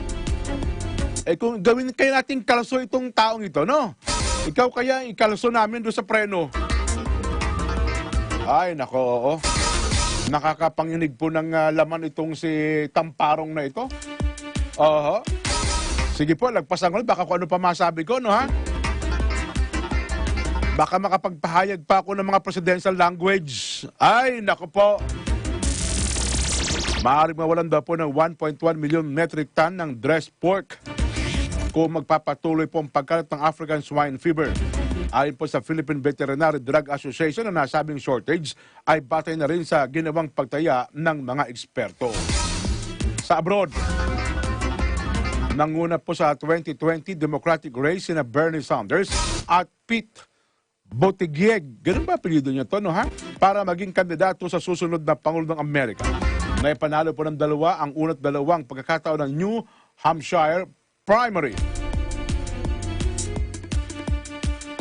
Kung gawin kayo nating kalso itong taong ito, Ikaw kaya ikalso namin doon sa preno. Ay, nako, oo. Nakakapanginig po ng laman itong si Tamparong na ito. Sige po, lagpasan ko. Baka kung ano pa masabi ko, Baka makapagpahayag pa ako ng mga presidential language. Ay, nako po. Maaaring mawalan daw po ng 1.1 million metric ton ng dressed pork kung magpapatuloy po ang pagkalat ng African swine fever. Ayon po sa Philippine Veterinary Drug Association, na nasabing shortage ay batay na rin sa ginawang pagtaya ng mga eksperto. Sa abroad, nanguna po sa 2020 Democratic race sina Bernie Sanders at Pete Buttigieg. Ganun ba apelyido niya to, Para maging kandidato sa susunod na Pangulo ng Amerika. Naipanalo po ng dalawa ang una't dalawang pagkakataon ng New Hampshire primary.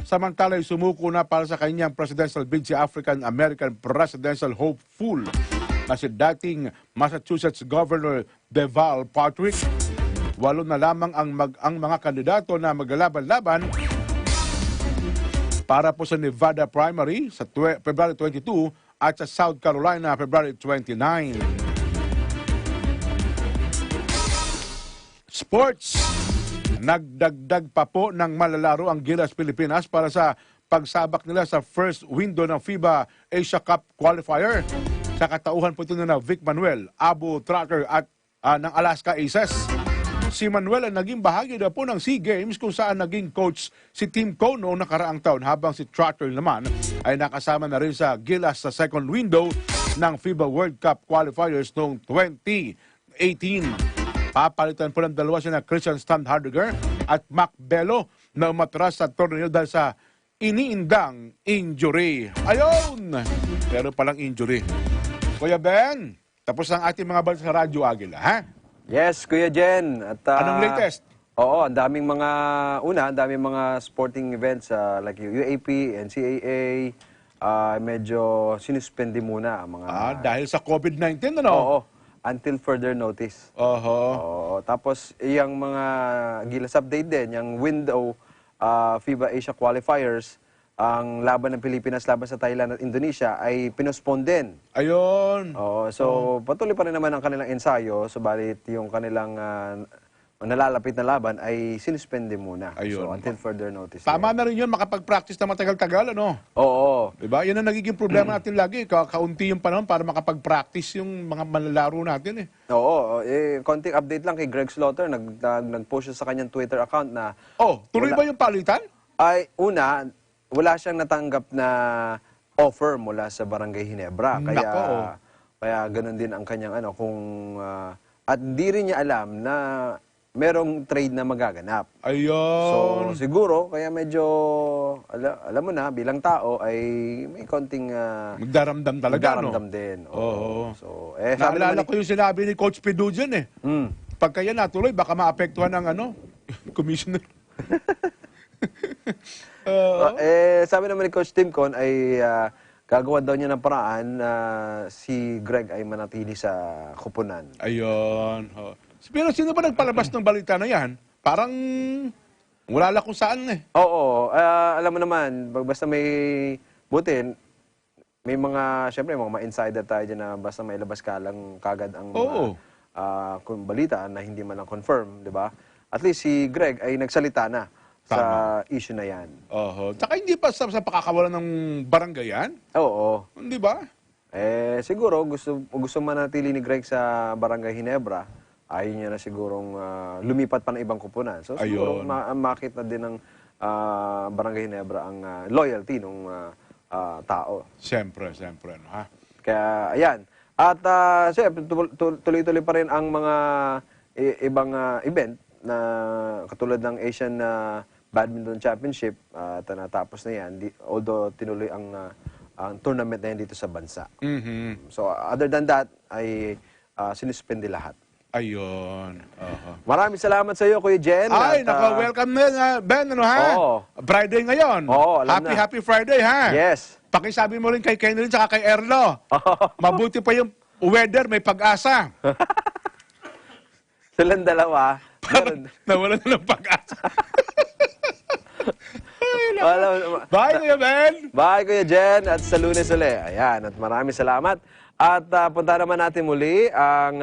Samantala, sumuko na para sa kanyang presidential bid si African-American presidential hopeful na si dating Massachusetts Governor Deval Patrick. 8 na lamang ang mga kandidato na maglalaban-laban para po sa Nevada primary sa February 22 at sa South Carolina February 29. Sports. Nagdagdag pa po ng malalaro ang Gilas Pilipinas para sa pagsabak nila sa first window ng FIBA Asia Cup qualifier. Sa katauhan po ito na Vic Manuel, Abu Tracker at ng Alaska Aces. Si Manuel ay naging bahagi na po ng SEA Games kung saan naging coach si Team Co noong nakaraang taon, habang si Tracker naman ay nakasama na rin sa Gilas sa second window ng FIBA World Cup qualifiers noong 2018. Papalitan po ng dalawa sina Christian Standhardiger at Mac Bello na umatras sa torneo dahil sa iniindang injury. Ayun! Pero palang injury. Kuya Ben, tapos ang ating mga balita sa Radyo Agila, ha? Yes, Kuya Jen. At, Anong latest? Oo, ang daming mga sporting events like UAP, NCAA, medyo sinuspende muna ang mga... Dahil sa COVID-19, ano? Oo, until further notice. Oo. Tapos, yung mga Gilas update din, yung window FIBA Asia qualifiers, ang laban ng Pilipinas laban sa Thailand at Indonesia ay pinospone din. Ayun. Oo, so patuloy pa rin naman ang kanilang ensayo, subalit yung kanilang nalalapit na laban ay sinuspende muna. Ayun. So until further notice. Tama na rin yun, makapag-practice na matagal-tagal, ano? Oo. Diba? Yan ang nagiging problema natin lagi. Kaunti yung panahon para makapag-practice yung mga manlalaro natin, eh. Oo. Konting update lang kay Greg Slaughter. Nag-post siya sa kanyang Twitter account na... tuloy ba yung palitan? Ay, wala siyang natanggap na offer mula sa Barangay Ginebra. Kaya ganun din ang kanyang at di rin niya alam na merong trade na magaganap. Ayun. So, siguro, kaya medyo, alam mo na, bilang tao, ay may konting... magdaramdam talaga, magdaramdam din. Oo. So, naalala ko yung sinabi ni Coach Pidu dyan, eh. Pagka yan natuloy, baka maapektuhan ng commissioner. Sabi naman ni Coach Timcon ay gagawa daw niya ng paraan na si Greg ay manatili sa kupunan. Ayun. Pero sino ba nagpalabas ng balita na yan? Parang wala lang kung saan, eh. Oo. Alam mo naman, basta may butin, may mga, syempre, mga insider tayo dyan na basta may labas ka lang kagad ang kung balita na hindi man lang confirm, di ba? At least si Greg ay nagsalita na sa issue na yan. Tsaka hindi pa sa pakakawalan ng barangay yan? Oo. Hindi ba? Siguro, gusto manatili ni Greg sa Barangay Ginebra, ayaw niya na sigurong lumipat pa ng ibang kupunan. So siguro, makita din ng Barangay Ginebra ang loyalty ng tao. Siyempre. Ha? Kaya, ayan. At siyempre, tuloy-tuloy pa rin ang mga ibang event na katulad ng Asian Badminton Championship at natapos na yan, although tinuloy ang tournament na yan dito sa bansa. So other than that, ay sinuspende lahat. Ayun. Maraming salamat sa iyo, Kuya Jen. Ay, welcome na, Ben, ha? Friday ngayon. Happy Friday, ha? Yes. Pakisabi mo rin kay Kenry at kay Erlo. Mabuti pa yung weather, may pag-asa. Silang dalawa. Nawalan na ng pag-asa. Bye, Kuya Ben. Bye, Kuya Jen. At sa Lunes ulit. Ayan, at maraming salamat. At punta naman natin muli ang...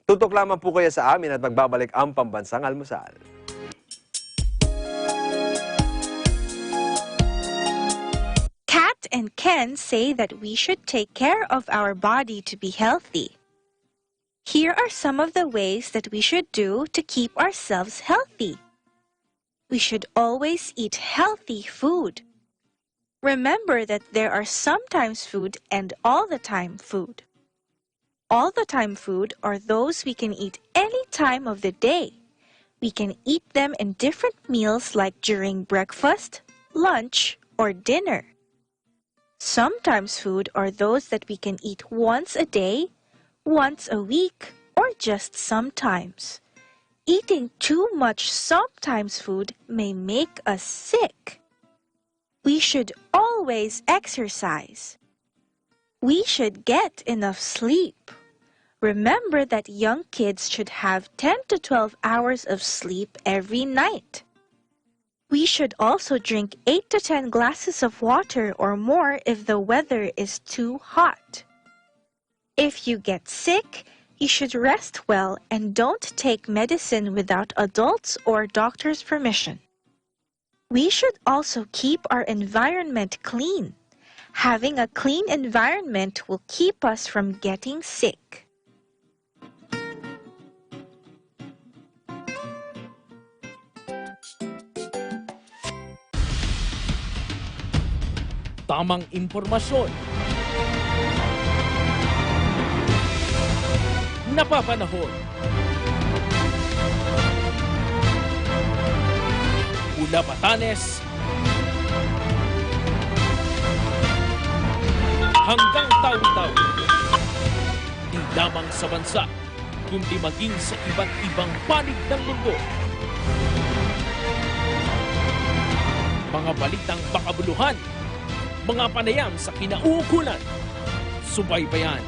tutok lamang po kayo sa amin at magbabalik ang Pambansang Almusal. Kat and Ken say that we should take care of our body to be healthy. Here are some of the ways that we should do to keep ourselves healthy. We should always eat healthy food. Remember that there are sometimes food and all the time food. All the time food are those we can eat any time of the day. We can eat them in different meals like during breakfast, lunch, or dinner. Sometimes food are those that we can eat once a day, once a week, or just sometimes. Eating too much sometimes food may make us sick. We should always exercise. We should get enough sleep. Remember that young kids should have 10 to 12 hours of sleep every night. We should also drink 8 to 10 glasses of water or more if the weather is too hot. If you get sick, you should rest well and don't take medicine without adults' or doctor's permission. We should also keep our environment clean. Having a clean environment will keep us from getting sick. Tamang impormasyon, napapanahon. Mula Batanes hanggang taon-taon. Di lamang sa bansa, kundi maging sa iba't ibang panig ng mundo. Mga balitang makabuluhan, mga panayam sa kinauukulan, subaybayan.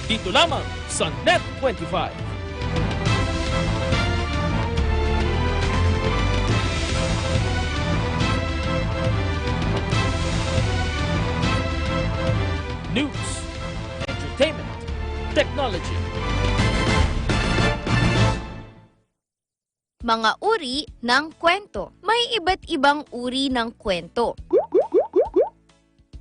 Dito lamang sa Net25. News, entertainment, technology. Mga uri ng kwento. May iba't ibang uri ng kwento.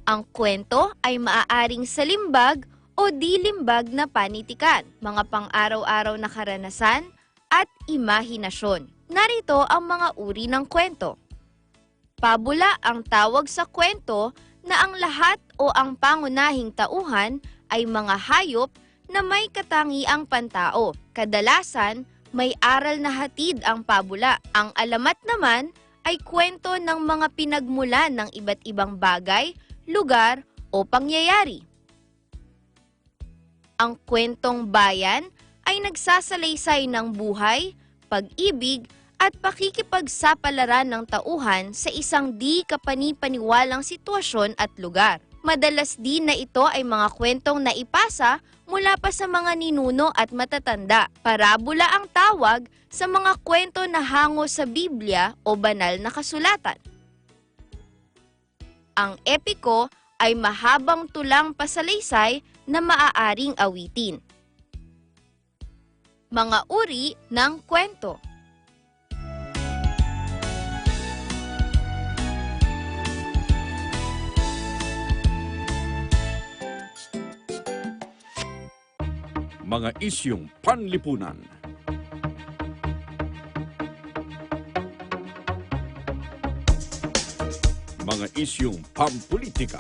Ang kwento ay maaaring salimbag o dilimbag na panitikan, mga pang-araw-araw na karanasan at imahinasyon. Narito ang mga uri ng kwento. Pabula ang tawag sa kwento na ang lahat o ang pangunahing tauhan ay mga hayop na may katangiang pantao. Kadalasan, may aral na hatid ang pabula. Ang alamat naman ay kwento ng mga pinagmulan ng iba't ibang bagay, lugar o pangyayari. Ang kwentong bayan ay nagsasalaysay ng buhay, pag-ibig at pakikipagsapalaran ng tauhan sa isang di kapani-paniwalang sitwasyon at lugar. Madalas din na ito ay mga kwentong naipasa mula pa sa mga ninuno at matatanda. Parabola ang tawag sa mga kwento na hango sa Biblia o banal na kasulatan. Ang epiko ay mahabang tulang pasalaysay na maaaring awitin. Mga uri ng kwento. Mga isyung panlipunan. Mga isyung pampolitika.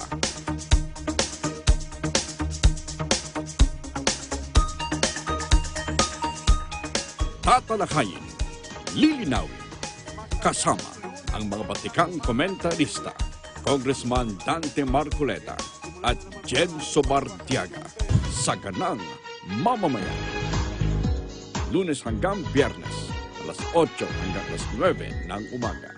Tatalakayin, lilinawin, kasama ang mga batikang komentarista, Congressman Dante Marcoleta at Jen Sobartiaga sa ganang mamamayan. Lunes hanggang Biyernes, alas 8 hanggang alas 9 ng umaga.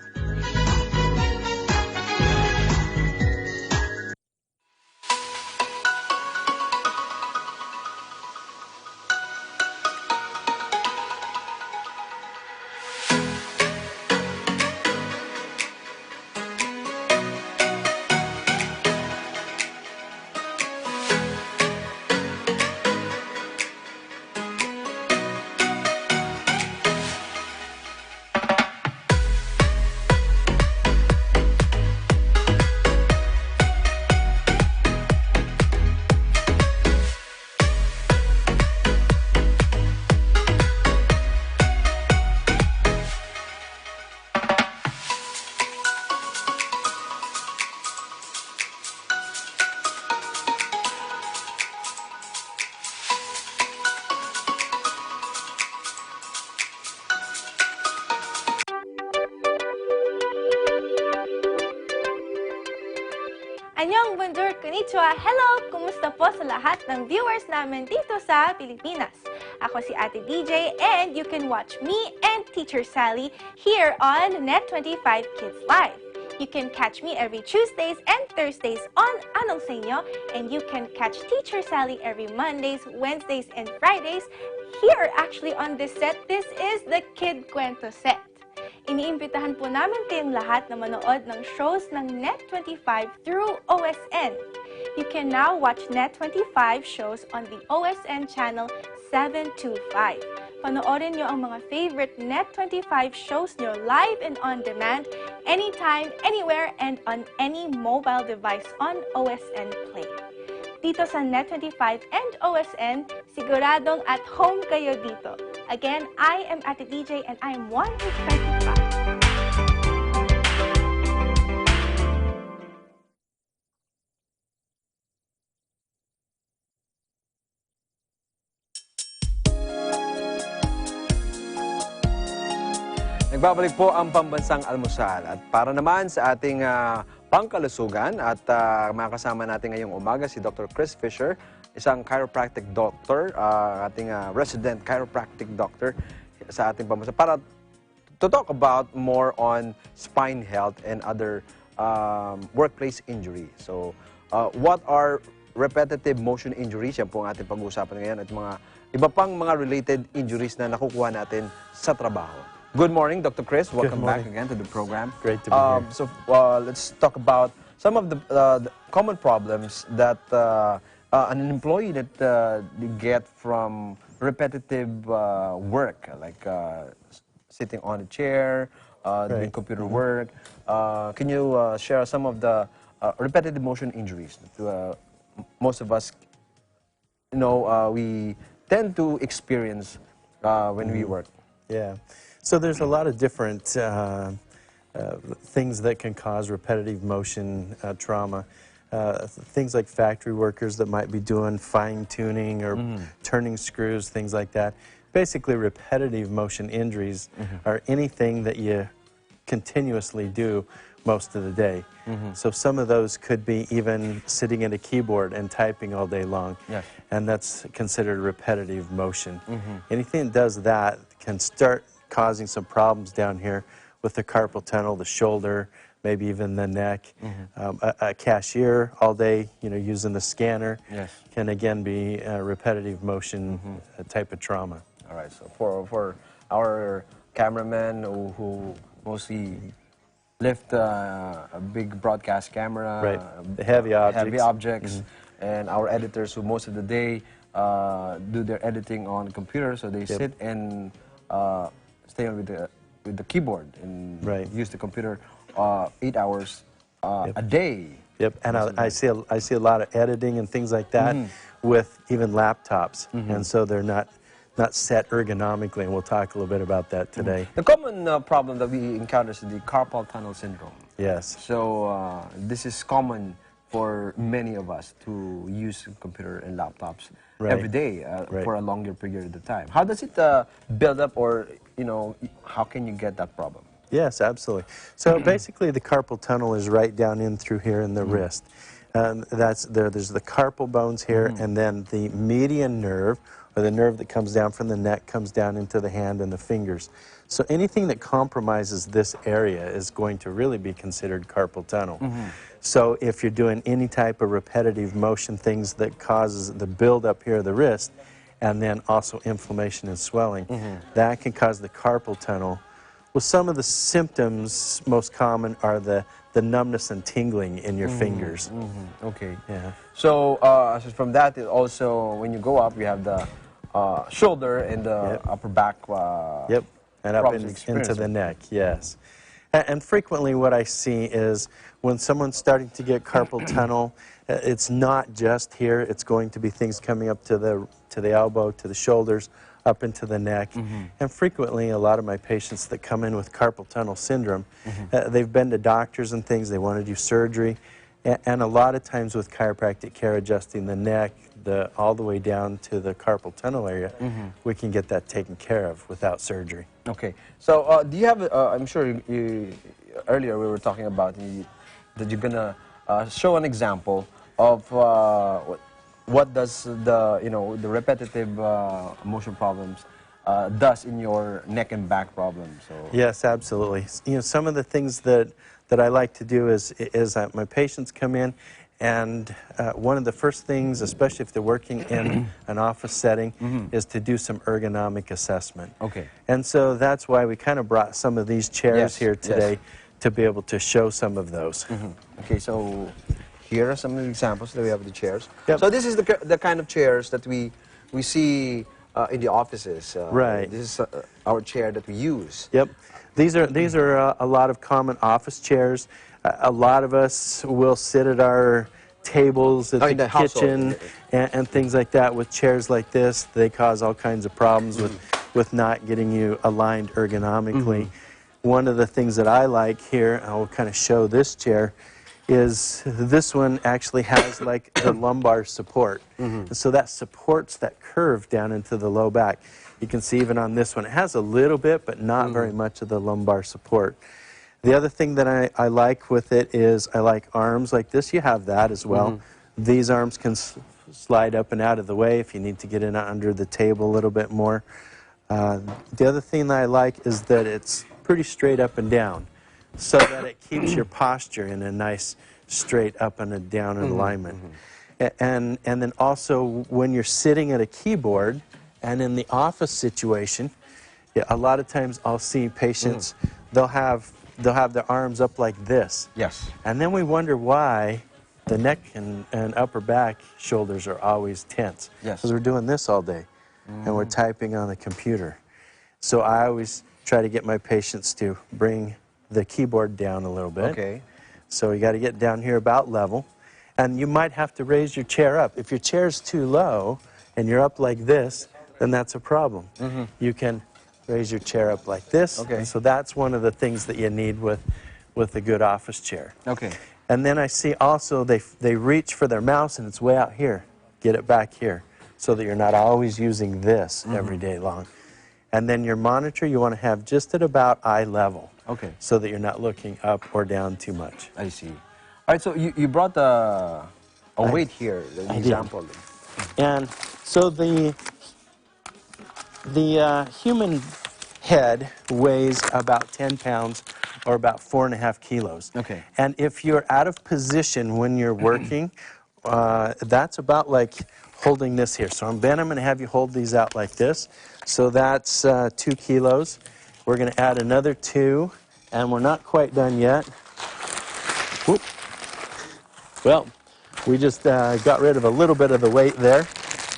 Annyeong, bonjour, konnichiwa, hello! Kumusta po sa lahat ng viewers namin dito sa Pilipinas? Ako si Ate DJ and you can watch me and Teacher Sally here on Net25 Kids Live. You can catch me every Tuesdays and Thursdays on Anong Sa Inyo, and you can catch Teacher Sally every Mondays, Wednesdays, and Fridays here actually on this set. This is the Kid Kwento set. Iniimbitahan po namin kayong lahat na manood ng shows ng Net25 through OSN. You can now watch Net25 shows on the OSN channel 725. Panoorin nyo ang mga favorite Net25 shows nyo live and on demand, anytime, anywhere, and on any mobile device on OSN Play. Dito sa Net25 and OSN, siguradong at home kayo dito. Again, I am Ate DJ and I am one with 25. Nagbabalik po ang Pambansang Almusal. At para naman sa ating pangkalusugan at makasama natin ngayong umaga si Dr. Chris Fisher, isang chiropractic doctor, ating resident chiropractic doctor sa ating Pambansang, para to talk about more on spine health and other workplace injury. So, what are repetitive motion injuries? Yan po ang ating pag-uusapan ngayon at mga iba pang mga related injuries na nakukuha natin sa trabaho. Good morning, Dr. Chris. Welcome back again to the program. Great to be here. So, let's talk about some of the common problems that an employee that they get from repetitive work, like sitting on a chair, doing computer work. Can you share some of the repetitive motion injuries that most of us, we tend to experience when we work? Yeah. So there's a lot of different things that can cause repetitive motion trauma. Things like factory workers that might be doing fine-tuning or turning screws, things like that. Basically, repetitive motion injuries are anything that you continuously do most of the day. So some of those could be even sitting at a keyboard and typing all day long. Yes. And that's considered repetitive motion. Anything that does that can start causing some problems down here with the carpal tunnel, the shoulder, maybe even the neck. A cashier all day, using the scanner can again be a repetitive motion type of trauma. All right, so for our cameramen who mostly lift a big broadcast camera, the heavy objects, and our editors who most of the day do their editing on computer, so they sit and stay on with the keyboard and use the computer 8 hours a day. Yep, and I see a lot of editing and things like that with even laptops, and so they're not set ergonomically, and we'll talk a little bit about that today. The common problem that we encounter is the carpal tunnel syndrome. Yes. So this is common for many of us to use computer and laptops every day for a longer period of time. How does it build up, or how can you get that problem? Yes, absolutely. So basically, the carpal tunnel is right down in through here in the wrist. There's the carpal bones here, and then the median nerve, or the nerve that comes down from the neck, comes down into the hand and the fingers. So anything that compromises this area is going to really be considered carpal tunnel. So if you're doing any type of repetitive motion, things that causes the buildup here of the wrist, and then also inflammation and swelling, that can cause the carpal tunnel. Well, some of the symptoms most common are the numbness and tingling in your fingers. Okay. Yeah. So from that, it also, when you go up, you have the shoulder and the upper back. And up into the neck, yes. And frequently what I see is when someone's starting to get carpal tunnel, it's not just here, it's going to be things coming up to the elbow, to the shoulders, up into the neck. And frequently, a lot of my patients that come in with carpal tunnel syndrome, they've been to doctors and things, they want to do surgery, and a lot of times with chiropractic care, adjusting the neck, all the way down to the carpal tunnel area, we can get that taken care of without surgery. Okay. So do you have, I'm sure earlier we were talking about that you're going to show an example of what does the repetitive motion problems does in your neck and back problems. So. Yes, absolutely. Some of the things that I like to do is my patients come in, and one of the first things, especially if they're working in an office setting, is to do some ergonomic assessment. Okay. And so that's why we kind of brought some of these chairs here today to be able to show some of those. Okay, so here are some of the examples that we have of the chairs. So this is the kind of chairs that we see in the offices. Right. This is our chair that we use. Yep. These are a lot of common office chairs. A lot of us will sit at our tables at the kitchen and things like that with chairs like this. They cause all kinds of problems with not getting you aligned ergonomically. One of the things that I like here, I'll kind of show this chair, is this one actually has like the lumbar support. And so that supports that curve down into the low back. You can see even on this one, it has a little bit, but not very much of the lumbar support. The other thing that I like with it is I like arms like this. You have that as well. These arms can slide up and out of the way if you need to get in under the table a little bit more. The other thing that I like is that it's pretty straight up and down, so that it keeps your posture in a nice straight up and a down alignment. And then also when you're sitting at a keyboard and in the office situation, a lot of times I'll see patients, they'll have their arms up like this. Yes. And then we wonder why the neck and upper back shoulders are always tense. Yes. Because we're doing this all day and we're typing on the computer. So I always try to get my patients to bring the keyboard down a little bit. Okay. So you got to get down here about level. And you might have to raise your chair up. If your chair's too low and you're up like this, then that's a problem. You can raise your chair up like this. Okay. And so that's one of the things that you need with a good office chair. Okay. And then I see also they reach for their mouse and it's way out here. Get it back here so that you're not always using this every day long. And then your monitor you want to have just at about eye level. Okay. So that you're not looking up or down too much. I see. All right, so you brought a weight here, the example. And so the human head weighs about 10 pounds or about 4.5 kilos. Okay. And if you're out of position when you're working, that's about like holding this here. So I'm going to have you hold these out like this. So that's 2 kilos. We're going to add another 2, and we're not quite done yet. Whoop. Well, we just got rid of a little bit of the weight there,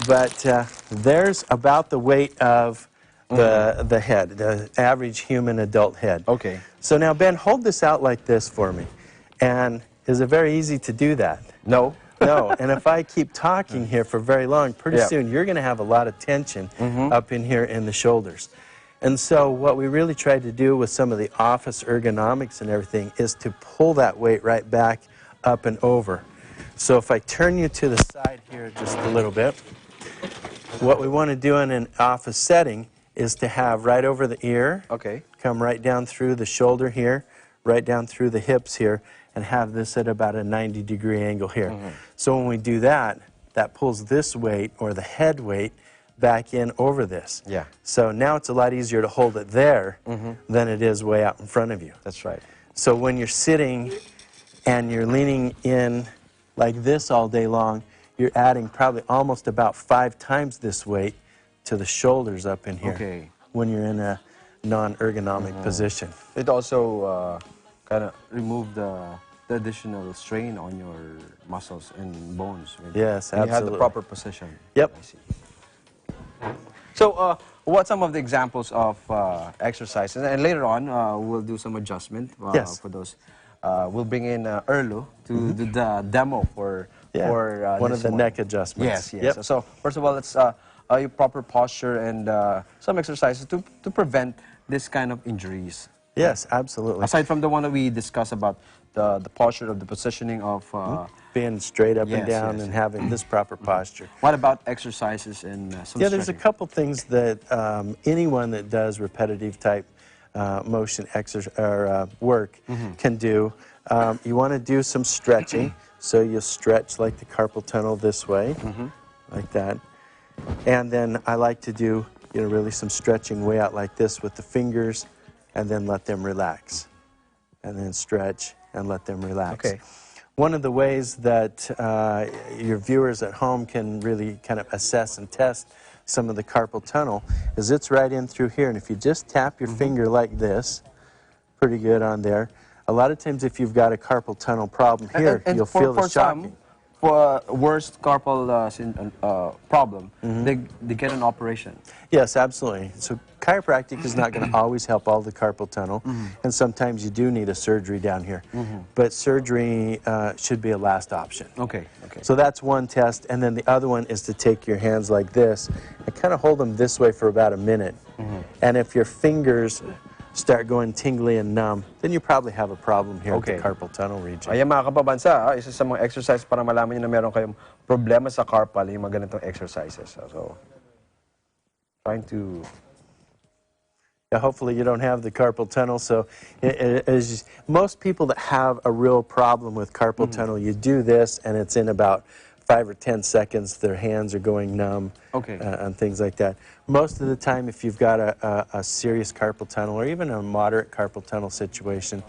but there's about the weight of the head, the average human adult head. Okay. So now, Ben, hold this out like this for me. And is it very easy to do that? No. No. And if I keep talking here for very long, pretty soon you're going to have a lot of tension up in here in the shoulders. And so what we really tried to do with some of the office ergonomics and everything is to pull that weight right back up and over. So if I turn you to the side here just a little bit, what we want to do in an office setting is to have right over the ear, come right down through the shoulder here, right down through the hips here, and have this at about a 90-degree angle here. So when we do that, that pulls this weight, or the head weight, back in over this. Yeah. So now it's a lot easier to hold it there than it is way out in front of you. That's right. So when you're sitting and you're leaning in like this all day long, you're adding probably almost about 5 times this weight to the shoulders up in here when you're in a non-ergonomic position. It also kind of removed the additional strain on your muscles and bones. Yes, and absolutely. you have the proper position. Yep. I see. So, what some of the examples of exercises? And later on, we'll do some adjustment for those. We'll bring in Erlo to do the demo for one of the neck adjustments. Yes, yes. So, first of all, let's your proper posture and some exercises to prevent this kind of injuries. Yes, absolutely. Aside from the one that we discussed about the posture of the positioning of being straight up and down and having this proper posture. What about exercises and some there's a stretching? couple things that anyone that does repetitive type motion work can do. You want to do some stretching, so you stretch like the carpal tunnel this way, like that. And then I like to do really some stretching way out like this with the fingers, and then let them relax, and then stretch and let them relax. Okay. One of the ways that your viewers at home can really kind of assess and test some of the carpal tunnel is it's right in through here, and if you just tap your finger like this, pretty good on there. A lot of times if you've got a carpal tunnel problem here, and you'll feel the for shocking. some, for worst carpal problem, they get an operation. Yes, absolutely. So chiropractic is not going to always help all the carpal tunnel, and sometimes you do need a surgery down here. But surgery should be a last option. Okay. So that's one test, and then the other one is to take your hands like this and kind of hold them this way for about a minute. And if your fingers start going tingly and numb, then you probably have a problem here Okay. at the carpal tunnel region. Ayan mga kapabansa, isa sa mga exercise para malaman nyo na meron kayong problema sa carpal, yung mga ganitong exercises. So, trying to... Yeah, hopefully you don't have the carpal tunnel. So most people that have a real problem with carpal tunnel, you do this and it's in about 5 or 10 seconds, their hands are going numb, and things like that. Most of the time, if you've got a serious carpal tunnel or even a moderate carpal tunnel situation,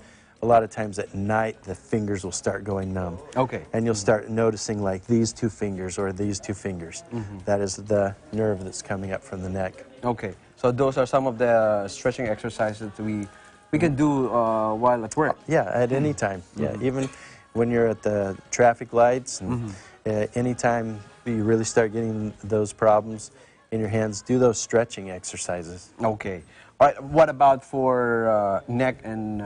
a lot of times at night, the fingers will start going numb. Okay. And you'll start noticing like these two fingers or these two fingers. That is the nerve that's coming up from the neck. Okay. So those are some of the stretching exercises that we can do while at work. Yeah, at any time. Yeah, even when you're at the traffic lights and anytime you really start getting those problems in your hands, do those stretching exercises. Okay. All right. What about for neck and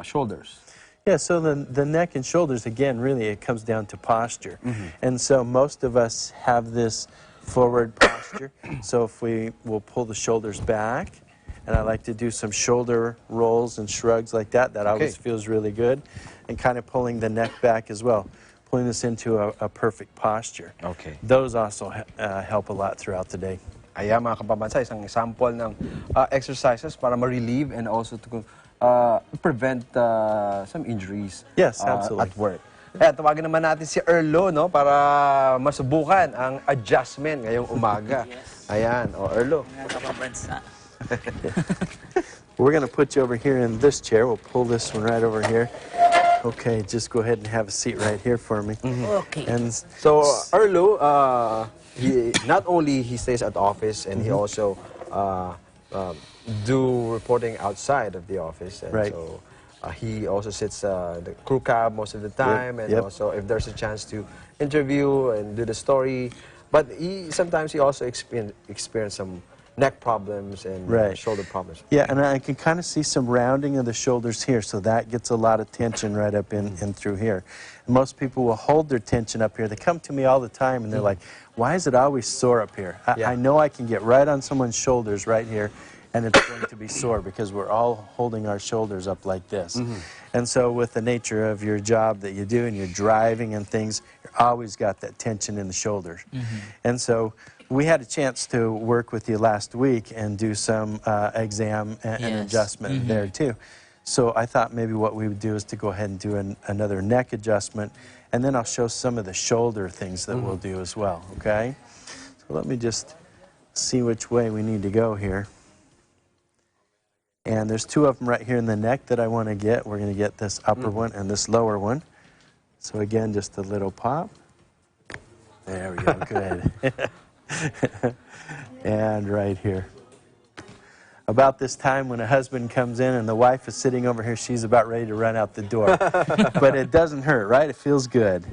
shoulders? Yeah, so the neck and shoulders, again, really it comes down to posture. And so most of us have this forward posture. So if we will pull the shoulders back, and I like to do some shoulder rolls and shrugs like that, that always feels really good. And kind of pulling the neck back as well, pulling this into a perfect posture. Okay. Those also help a lot throughout the day. Ayan mga kapabansa, isang sample ng exercises para ma-relieve and also to prevent some injuries absolutely. at work. Kaya tawagin naman natin si Erlo, no, para masubukan ang adjustment ngayong umaga. Ayan, Erlo. We're going to put you over here in this chair. We'll pull this one right over here. Okay, just go ahead and have a seat right here for me. Okay. And so Erlo, he not only he stays at office and he also do reporting outside of the office. And so he also sits the crew cab most of the time, and also if there's a chance to interview and do the story. But sometimes he also experience some neck problems and shoulder problems. Yeah, and I can kind of see some rounding of the shoulders here, so that gets a lot of tension right up in through here. And most people will hold their tension up here. They come to me all the time, and they're like, why is it always sore up here? I know I can get right on someone's shoulders right here, and it's going to be sore because we're all holding our shoulders up like this. And so with the nature of your job that you do and you're driving and things, you're always got that tension in the shoulders. And so we had a chance to work with you last week and do some exam and adjustment there too. So I thought maybe what we would do is to go ahead and do another neck adjustment, and then I'll show some of the shoulder things that we'll do as well, okay? So let me just see which way we need to go here. And there's two of them right here in the neck that I want to get. We're going to get this upper one and this lower one. So again, just a little pop. There we go, good. And right here. About this time when a husband comes in and the wife is sitting over here, she's about ready to run out the door. But it doesn't hurt, right? It feels good.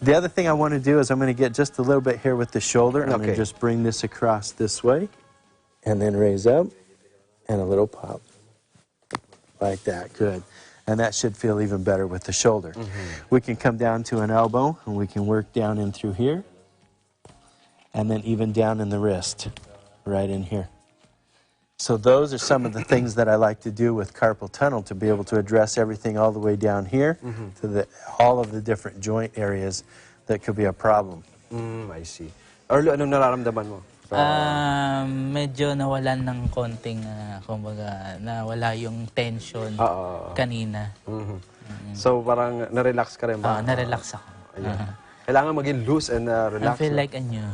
The other thing I want to do is I'm going to get just a little bit here with the shoulder. I'm going to just bring this across this way and then raise up. And a little pop, like that, good. And that should feel even better with the shoulder. We can come down to an elbow, and we can work down in through here, and then even down in the wrist, right in here. So those are some of the things that I like to do with carpal tunnel to be able to address everything all the way down here to all of the different joint areas that could be a problem. I see. Erlo, anong nararamdaman mo? Medyo nawalan ng konting, kumbaga, nawala yung tension kanina. So parang na-relax ka rin ba? Na-relax ako. Kailangan maging loose and relax. I feel like a new.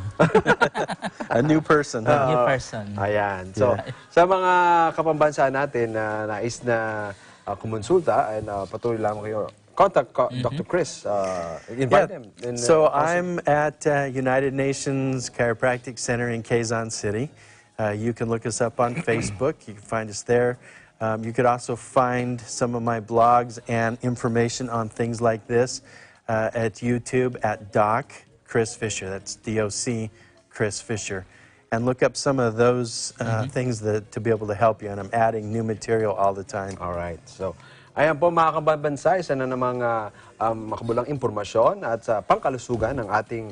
A new person. A new person. Ayan. So, sa mga kapambansa natin na nais na kumonsulta, and patuloy lang kayo, contact Dr. Chris. Invite him. So I'm at United Nations Chiropractic Center in Quezon City. You can look us up on Facebook. You can find us there. You could also find some of my blogs and information on things like this at YouTube at Doc Chris Fisher. That's DOC Chris Fisher. And look up some of those things to be able to help you. And I'm adding new material all the time. All right. So, Ayan po mga kababansa, isa na namang makabulang impormasyon at sa pangkalusugan ng ating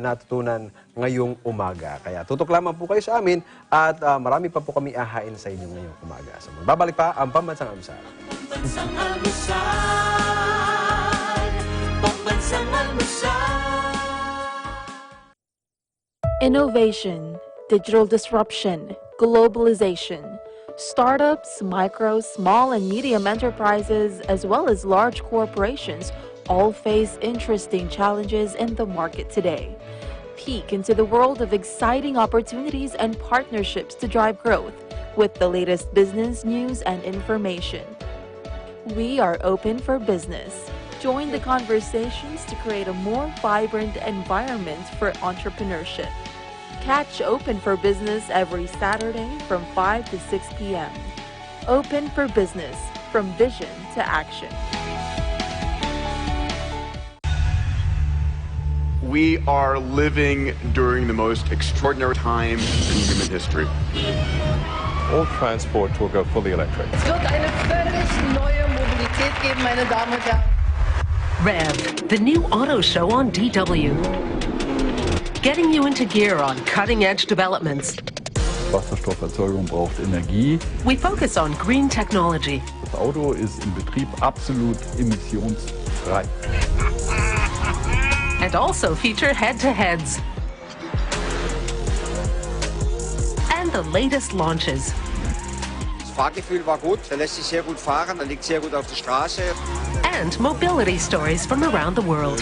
natutunan ngayong umaga. Kaya tutok lamang po kayo sa amin at marami pa po kami ahain sa inyo ngayong umaga. So magbabalik pa ang Pambansang Almusal. Pambansang Almusal, Pambansang Almusal. Innovation, digital disruption, globalization. Startups, micro, small, and medium enterprises, as well as large corporations, all face interesting challenges in the market today. Peek into the world of exciting opportunities and partnerships to drive growth with the latest business news and information. We are open for business. Join the conversations to create a more vibrant environment for entrepreneurship. Catch Open for Business every Saturday from 5 to 6 p.m. Open for Business, from vision to action. We are living during the most extraordinary time in human history. All transport will go fully electric. Es wird eine völlig neue Mobilität geben, meine Damen und Herren. Rev, the new auto show on DW. Getting you into gear on cutting-edge developments. Wasserstofferzeugung braucht Energie. We focus on green technology. Das Auto ist im Betrieb absolut emissionsfrei. And also feature head-to-heads. And the latest launches. Das Fahrgefühl war gut, er lässt sich sehr gut fahren, er liegt sehr gut auf der Straße. And mobility stories from around the world.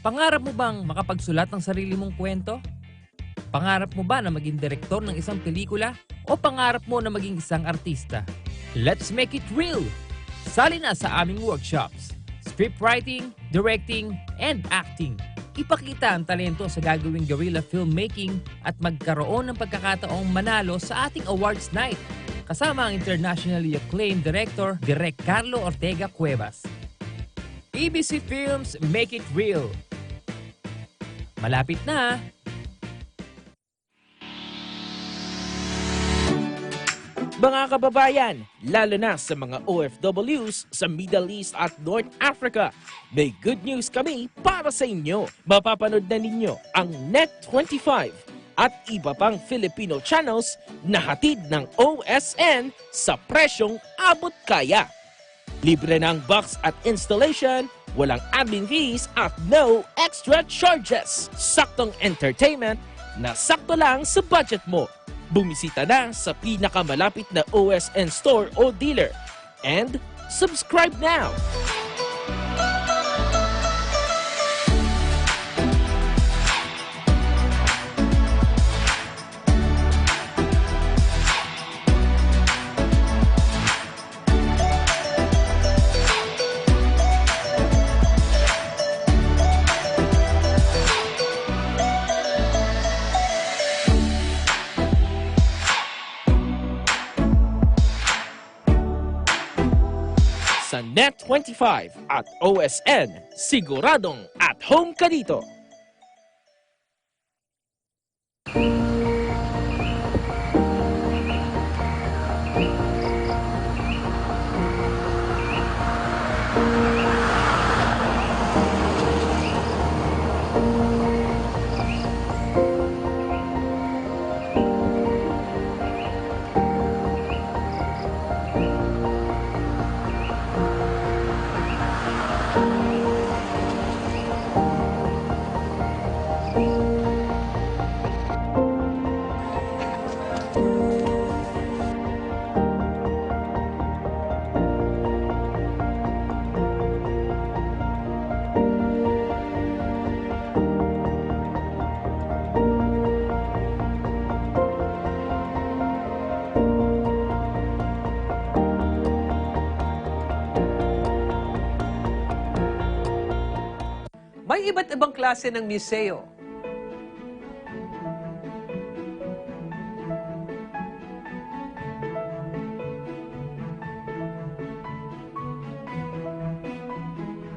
Pangarap mo bang makapagsulat ng sarili mong kwento? Pangarap mo ba na maging direktor ng isang pelikula? O pangarap mo na maging isang artista? Let's make it real! Sali na sa aming workshops. Scriptwriting, directing, and acting. Ipakita ang talento sa gagawing guerrilla filmmaking at magkaroon ng pagkakataong manalo sa ating awards night. Kasama ang internationally acclaimed director, Direk Carlo Ortega Cuevas. ABC Films, Make It Real. Malapit na! Mga kababayan, lalo na sa mga OFWs sa Middle East at North Africa, may good news kami para sa inyo. Mapapanood na ninyo ang Net25 at iba pang Filipino channels na hatid ng OSN sa presyong abot kaya. Libre ng box at installation, walang admin fees at no extra charges. Saktong entertainment na sakto lang sa budget mo. Bumisita na sa pinakamalapit na OSN store o dealer. And subscribe now! Sa Net25 at OSN, siguradong at home ka dito. May iba't ibang klase ng museo.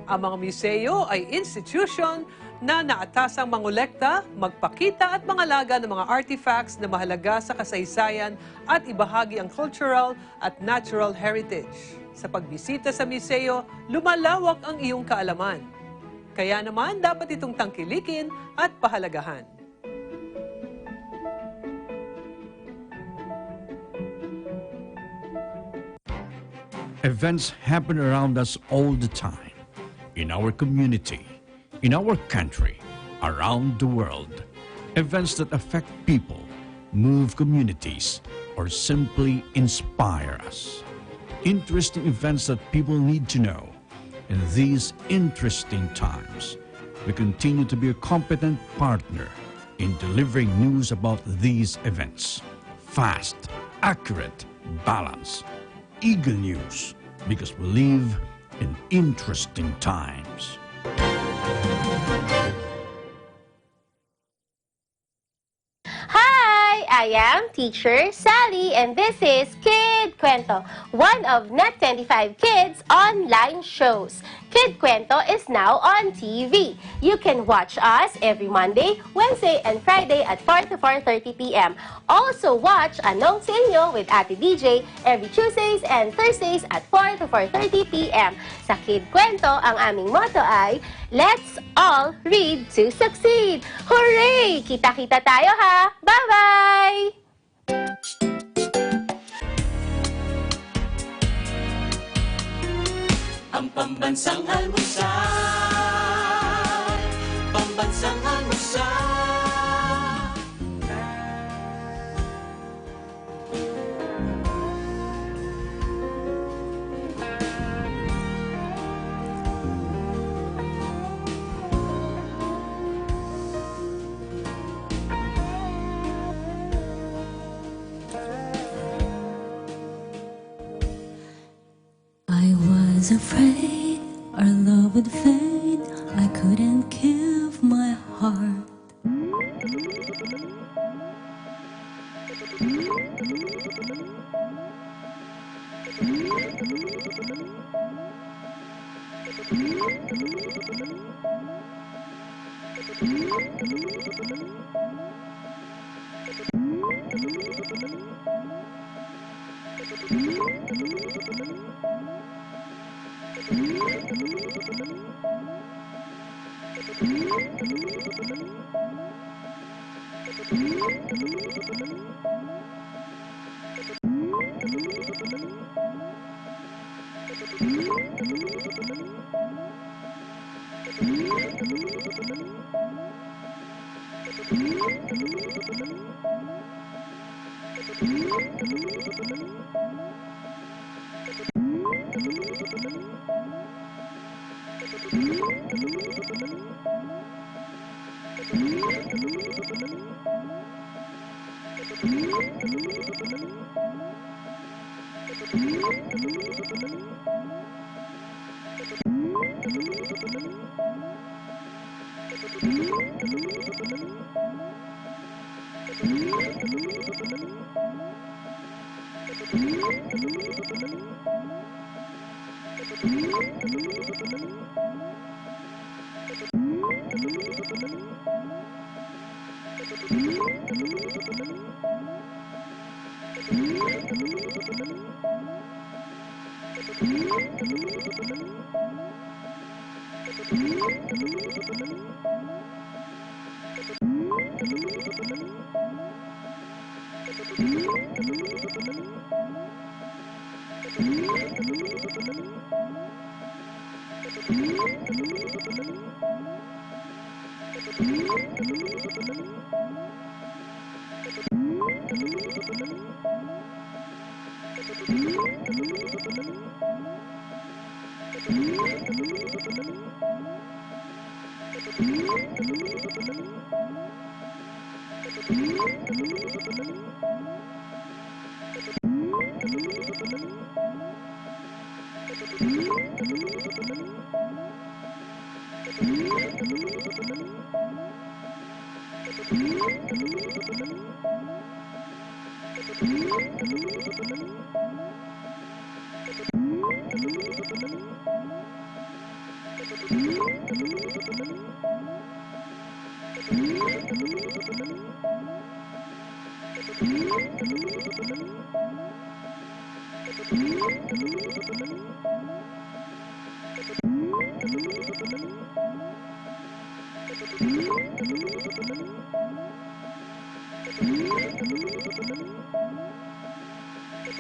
Ang mga museo ay institution na naatasang mangolekta, magpakita at mangalaga ng mga artifacts na mahalaga sa kasaysayan at ibahagi ang cultural at natural heritage. Sa pagbisita sa museo, lumalawak ang iyong kaalaman. Kaya naman dapat itong tangkilikin at pahalagahan. Events happen around us all the time, in our community, in our country, around the world. Events that affect people, move communities, or simply inspire us. Interesting events that people need to know. In these interesting times, we continue to be a competent partner in delivering news about these events. Fast, accurate, balanced. Eagle News, because we live in interesting times. Hi, I am Teacher Sally and this is Kid Kwento, one of Net25 Kids' online shows. Kid Kwento is now on TV. You can watch us every Monday, Wednesday, and Friday at 4 to 4:30 p.m. Also watch Anong Sa Inyo with Ate DJ every Tuesdays and Thursdays at 4 to 4:30 p.m. Sa Kid Kwento, ang aming motto ay, Let's all read to succeed! Hooray! Kita-kita tayo ha! Bye-bye! Ang Pambansang Almusal, Pambansang Almusal. I was afraid our love would fade. I couldn't give my heart.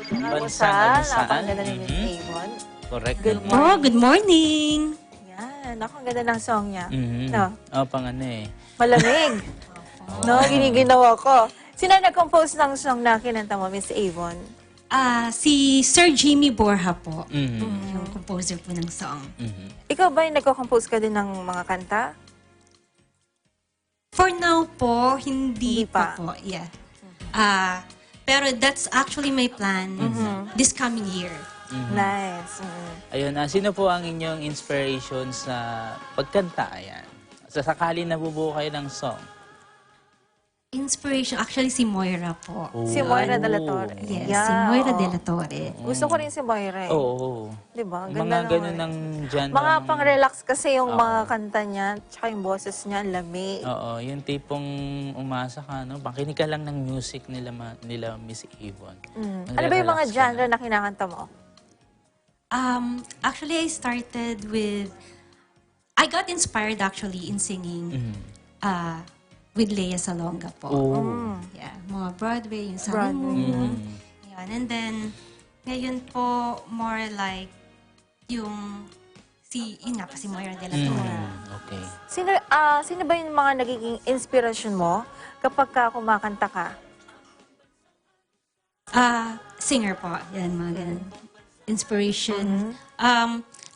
Pambansang Almusal. almusal. Ang ganda ni Miss Avon. Correct. Good Mhm. morning. Good morning. Yan. Ako, ang ganda ng song niya. Mhm. No? Pang ano eh. Malamig. No, giniginawa ko. Sino nag-compose ng song na kinanta mo, Miss Avon? Si Sir Jimmy Borja po, Mhm. yung composer po ng song. Ikaw ba yung nagko-compose ka din ng mga kanta? For now po, hindi pa po. Yeah. Pero that's actually my plan this coming year. Nice. Ayun, sino po ang inyong inspiration sa pagkanta? Ayan. Sa sakali nabubuo kayo ng song. Inspiration, actually si Moira po. Si Moira de la Torre. Yes, Yeah, si Moira oo. de la Torre. Gusto ko rin si Moira. Oo. Diba? Mga Ganda ganun naman. ng genre. Mga pang-relax kasi yung mga kanta niya, tsaka yung boses niya, lamig. Oo, yung tipong umasa ka, no? Makinig ka lang ng music nila Miss Avon. Ano ba yung mga genre na kinakanta mo? Actually, I got inspired actually in singing with Lea Salonga po. Yeah, mga Broadway, yung Sabi Mo. Yan. And then, ngayon po, more like yung si Moira de la Torre. Okay. Sino ba yung mga nagiging inspirasyon mo kapag kumakanta ka? Singer po. Yan, mga ganun. Inspiration.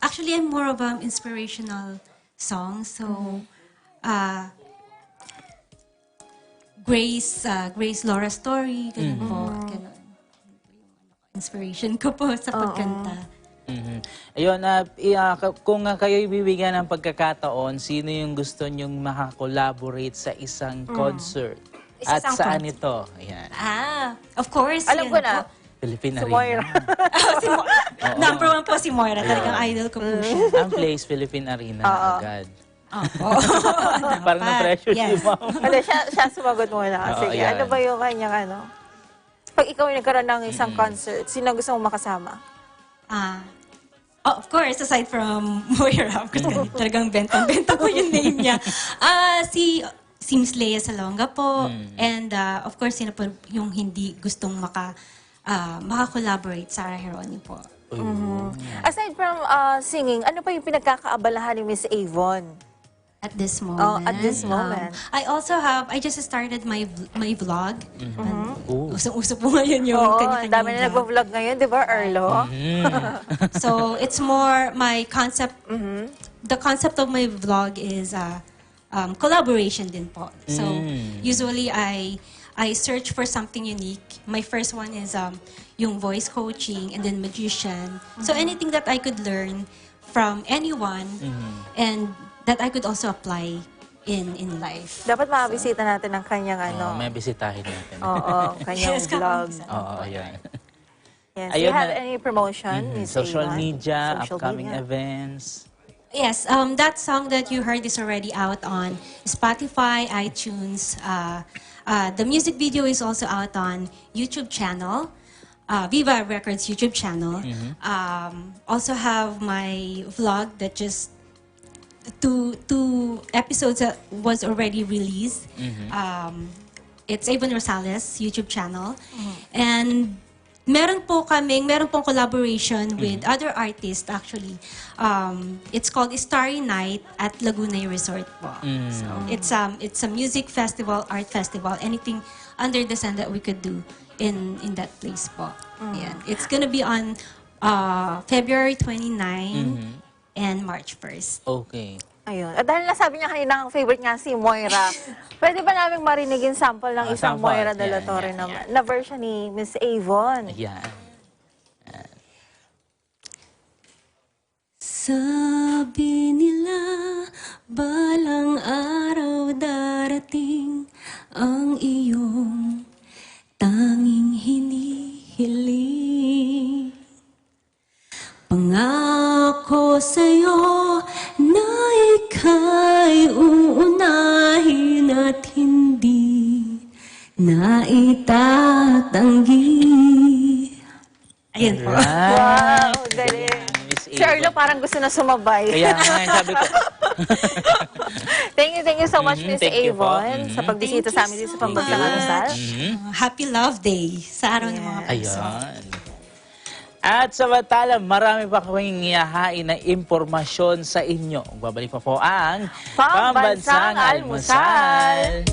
Actually, I'm more of an inspirational song. So, Grace Laura Story, ganun po. Ganun. Inspiration ko po sa pagkanta. Ayun, kung kayo ibibigyan ng pagkakataon, sino yung gusto nyong makakollaborate sa isang concert? At Isang saan concert. ito? Ayan. Of course. Alam yan ko na. po. Philippine Si Arena. Moira. Number one po si Moira. Talagang idol ko po siya. Ang place, Philippine Arena agad. Opo. Parang na-pressure si Yes. Ma'am. Ano, siya sumagot muna. Oo, Sige, yan. ano ba yung kanyang ano? Pag ikaw yung nagkaroon ng isang concert, sino gusto mong makasama? Of course, aside from Moira, of course, talagang bentang-benta po yung name niya. Si Miss Lea Salonga po. And of course, sino po yung hindi gustong makakollaborate, Sarah Heroni po. Aside from singing, ano pa yung pinagkakaabalahan ni Miss Avon? At this moment. At this moment. I just started my vlog. Usong-uso po ngayon yung Oo, kanya-kanyang ang dami na nagvo-vlog ngayon, di ba, Erlo? So, it's more my concept. The concept of my vlog is collaboration din po. So, usually I search for something unique. My first one is yung voice coaching and then magician. So, anything that I could learn from anyone and that I could also apply in life. Dapat makabisita natin ang kanyang May bisitahin natin. Oo, kanyang Yes, vlog. Oo, ayan. Yes. Do Ayun you have na- any promotion, Miss Social Avon? media, Social upcoming media. events. Yes, that song that you heard is already out on Spotify, iTunes. The music video is also out on YouTube channel, Viva Records YouTube channel. Also have my vlog that just two episodes that was already released. It's Avon Rosales YouTube channel. And meron pong collaboration with other artists actually. It's called Starry Night at Laguna Resort po. So it's a music festival, art festival, anything under the sun that we could do in that place po. Yan. It's gonna be on February 29 and March 1st. Okay. Ayun. At dahil nasabi niya kanina ang favorite nga si Moira, pwede ba namin marinig yung sample ng isang sample. Moira de la Torre na version ni Miss Avon? Ayan. Sabi nila, balang araw darating ang iyong tanging hinihiling. Pangako sa'yo na na itatanggi. Ayun po. Wow, galing. Si Erlo parang gusto na sumabay. Kaya nga, sabi ko. Thank you so much, Miss Thank you po. Avon, sa pagbisita sa amin dito sa Pambansang Almusal. Happy Love Day sa araw ng mga puso. Ayan. At samantala, marami pa kaming ihahain na impormasyon sa inyo. Babalik pa po ang Pambansang Almusal.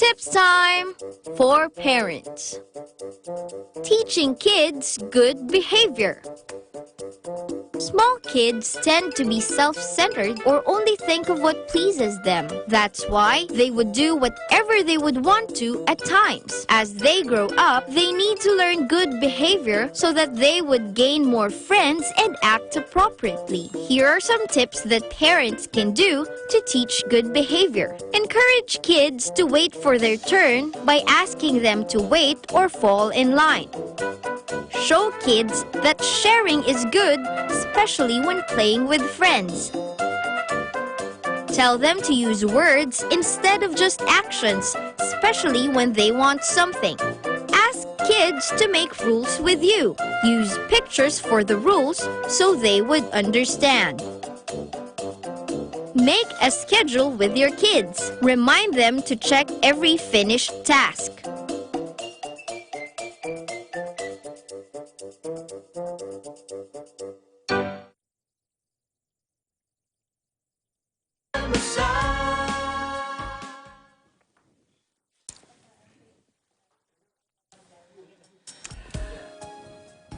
Tips time for parents. Teaching kids good behavior. Small kids tend to be self-centered or only think of what pleases them. That's why they would do whatever they would want to at times. As they grow up, they need to learn good behavior so that they would gain more friends and act appropriately. Here are some tips that parents can do to teach good behavior. Encourage kids to wait for their turn by asking them to wait or fall in line. Show kids that sharing is good, especially when playing with friends. Tell them to use words instead of just actions, especially when they want something. Ask kids to make rules with you. Use pictures for the rules so they would understand. Make a schedule with your kids. Remind them to check every finished task.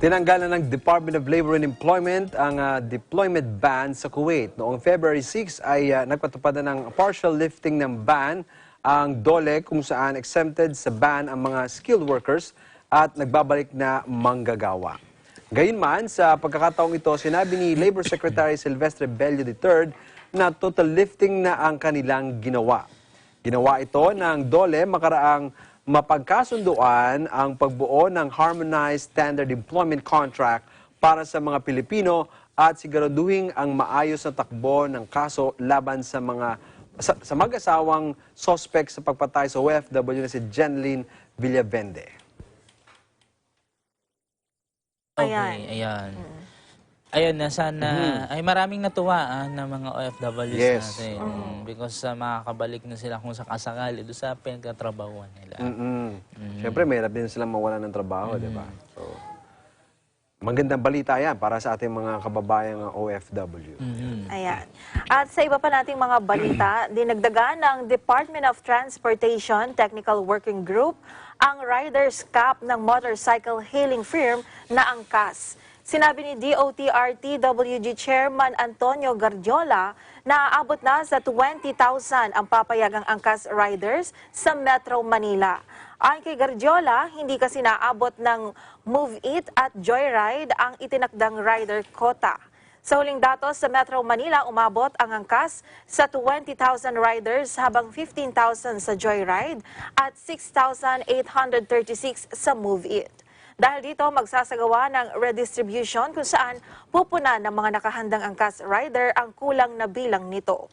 Tinanggalan ng Department of Labor and Employment ang deployment ban sa Kuwait. Noong February 6 ay nagpatupad na ng partial lifting ng ban ang DOLE kung saan exempted sa ban ang mga skilled workers at nagbabalik na manggagawa. Gayunman, sa pagkakataong ito, sinabi ni Labor Secretary Silvestre Bello III na total lifting na ang kanilang ginawa. Ginawa ito ng DOLE makaraang mapagkasunduan ang pagbuo ng Harmonized Standard Employment Contract para sa mga Pilipino at siguraduhin ang maayos na takbo ng kaso laban sa mag-asawang suspect sa pagpatay sa OFW na si Jenlyn Villavende. Okay, ayan. Ayun na sana, ay maraming natuwa na mga OFWs natin. Because makakabalik na sila kung sakasakali doon sa pinagkatrabahuan nila. Siyempre, mahirap din silang mawalan ng trabaho, di ba? So, magandang balita yan para sa ating mga kababayang OFW. Ayan. At sa iba pa nating mga balita, dinagdagan ng Department of Transportation Technical Working Group ang Riders Cap ng motorcycle hailing firm na angkas. Sinabi ni DOTR-TWG Chairman Antonio Gardiola na aabot na sa 20,000 ang papayagang angkas riders sa Metro Manila. Ayon kay Gardiola, hindi kasi naabot ng Move It at Joyride ang itinakdang rider quota. Sa huling datos sa Metro Manila, umabot ang angkas sa 20,000 riders habang 15,000 sa Joyride at 6,836 sa Move It. Dahil dito, magsasagawa ng redistribution kung saan pupunan ng mga nakahandang angkas rider ang kulang na bilang nito.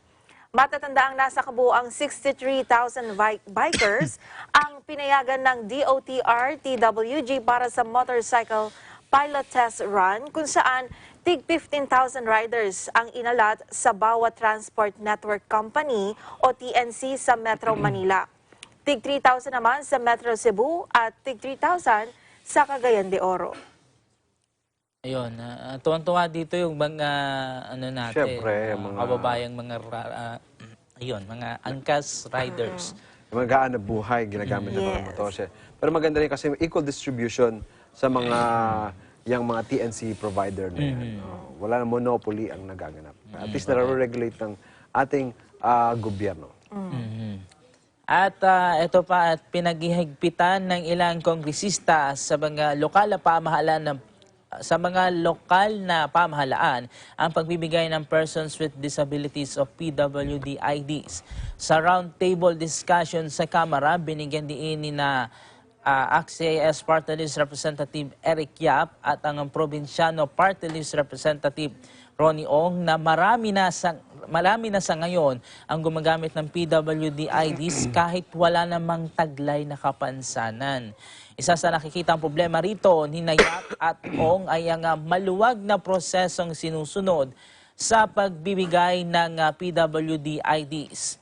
Matatanda ang nasa kabuuang 63,000 bikers ang pinayagan ng DOTR-TWG para sa motorcycle pilot test run kung saan tig 15,000 riders ang inalat sa bawat Transport Network Company o TNC sa Metro Manila. Tig 3,000 naman sa Metro Cebu at tig 3,000 sa Cagayan de Oro. Ayun, tuwang-tuwa dito yung mga natin, Siyempre, mga kababayang mga angkas riders. Mga gaan na buhay ginagamit ng mga motoshe. Pero maganda rin kasi equal distribution sa mga TNC provider na yan. Wala na monopoly ang nagaganap. At least nare-regulate ng ating gobyerno. At ito pa, at pinaghihigpitan ng ilang kongresista sa mga lokal na pamahalaan ang pagbibigay ng persons with disabilities of PWD IDs. Sa roundtable discussion sa Kamara, binigyan diin ni AXIS Party List Representative Eric Yap at ang Probinsyano Party List Representative Ronnie Ong na marami na sa ngayon ang gumagamit ng PWD IDs kahit wala namang taglay na kapansanan. Isa sa nakikitang problema rito ni Yap at Ong ay ang maluwag na prosesong sinusunod sa pagbibigay ng PWD IDs.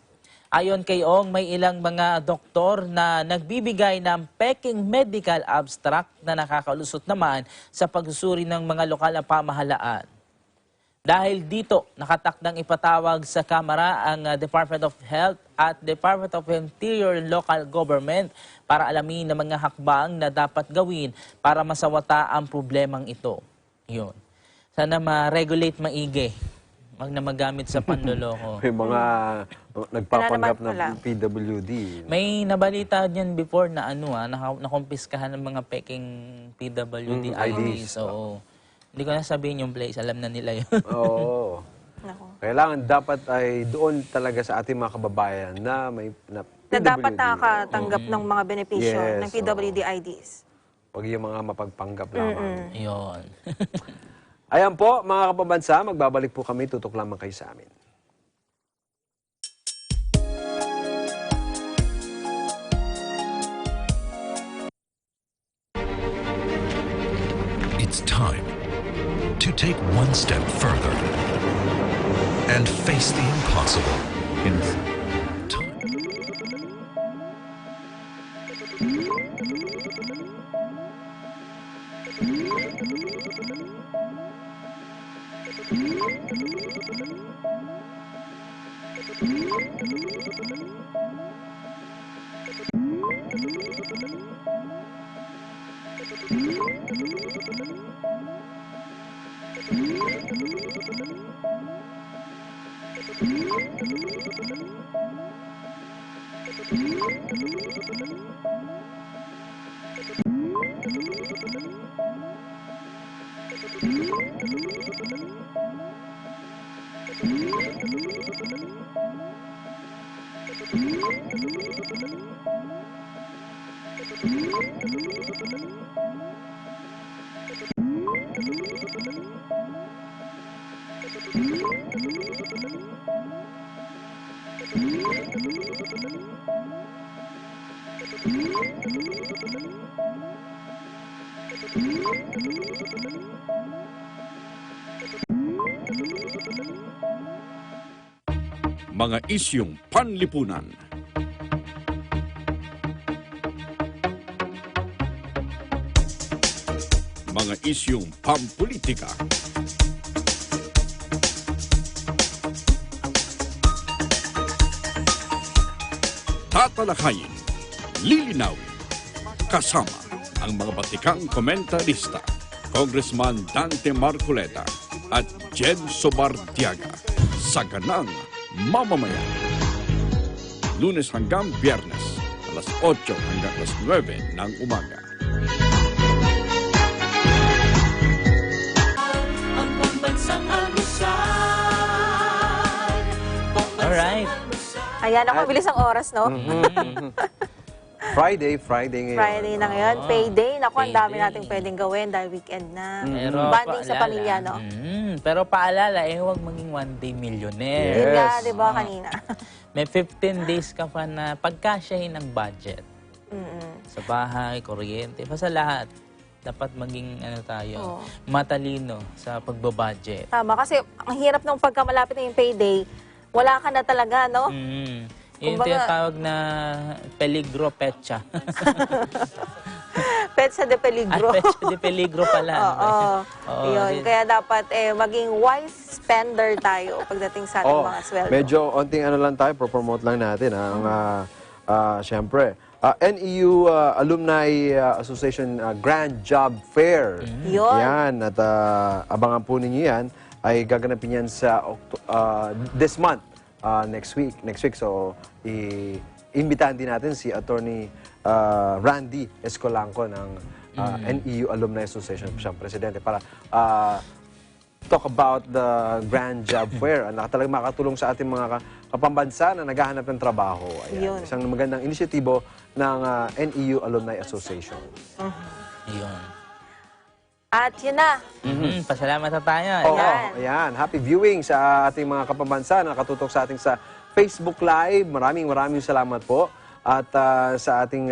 Ayon kay Ong, may ilang mga doktor na nagbibigay ng peking medical abstract na nakakalusot naman sa pagsusuri ng mga lokal na pamahalaan. Dahil dito, nakatakdang ipatawag sa Kamara ang Department of Health at Department of Interior and Local Government para alamin ang mga hakbang na dapat gawin para masawata ang problemang ito. Yun. Sana ma-regulate maigi. Wag na magamit sa panloloko. May mga nagpapanggap na PWD. May nabalita dyan before na nakumpiskahan ng mga peking PWD IDs. Oo. Hindi ko na sabihin yung place, alam na nila yun. Oo. Kailangan dapat ay doon talaga sa ating mga kababayan na may na dapat nakakatanggap ng mga benepisyo ng PWD IDs. Huwag yung mga mapagpanggap lamang. Yun. Ayan po, mga kapabansa, magbabalik po kami, tutok lamang kayo sa amin. It's time to take one step further and face the impossible. Mga isyung panlipunan. Mga isyung pampolitika. Tatalakayin, lilinawin, kasama ang mga batikang komentarista, Congressman Dante Marcoleta at Jen Sobartiaga sa Ganang Mamamayan. Lunes hanggang Biyernes, alas 8 hanggang alas 9 ng umaga. Ang Pambansang Almusal. Alright. Ayan, ako bilis ang oras, no? Friday ngayon. Friday na ngayon. Payday. Naku, ang dami nating pwedeng gawin dahil weekend na. Bonding sa pamilya, no? Pero paalala, huwag maging one-day millionaire. Yun nga, di ba, kanina? May 15 days ka pa na pagkasyahin ng budget. Sa bahay, kuryente, pa sa lahat. dapat maging tayo, Oo. matalino sa pagbabudget. Tama, kasi ang hirap nung pagka malapit na yung payday, wala ka na talaga, no? Yung Kumbaga- tinatawag na peligro petsa. Petsa de peligro. Petsa de peligro pala. Oo. Yun. Kaya dapat maging wise spender tayo pagdating sa ating mga sweldo. Medyo onting lang tayo, promote lang natin. Ang, syempre, NEU Alumni Association Grand Job Fair. Yun. Yan. At abangan po ninyo yan. Ay gaganapin yan sa this month. Next week. So, iimbitahan din natin si Attorney Randy Escolanco ng NEU Alumni Association, siyang presidente, para talk about the Grand Job Fair. Talagang makatulong sa ating mga kapambansa na naghahanap ng trabaho. Ayan. Isang magandang inisyatibo ng NEU Alumni Association. Yun. At yun na. Pasalamat na tayo. Ayan. Happy viewing sa ating mga kapambansa na nakatutok sa ating sa Facebook Live. Maraming salamat po. At sa ating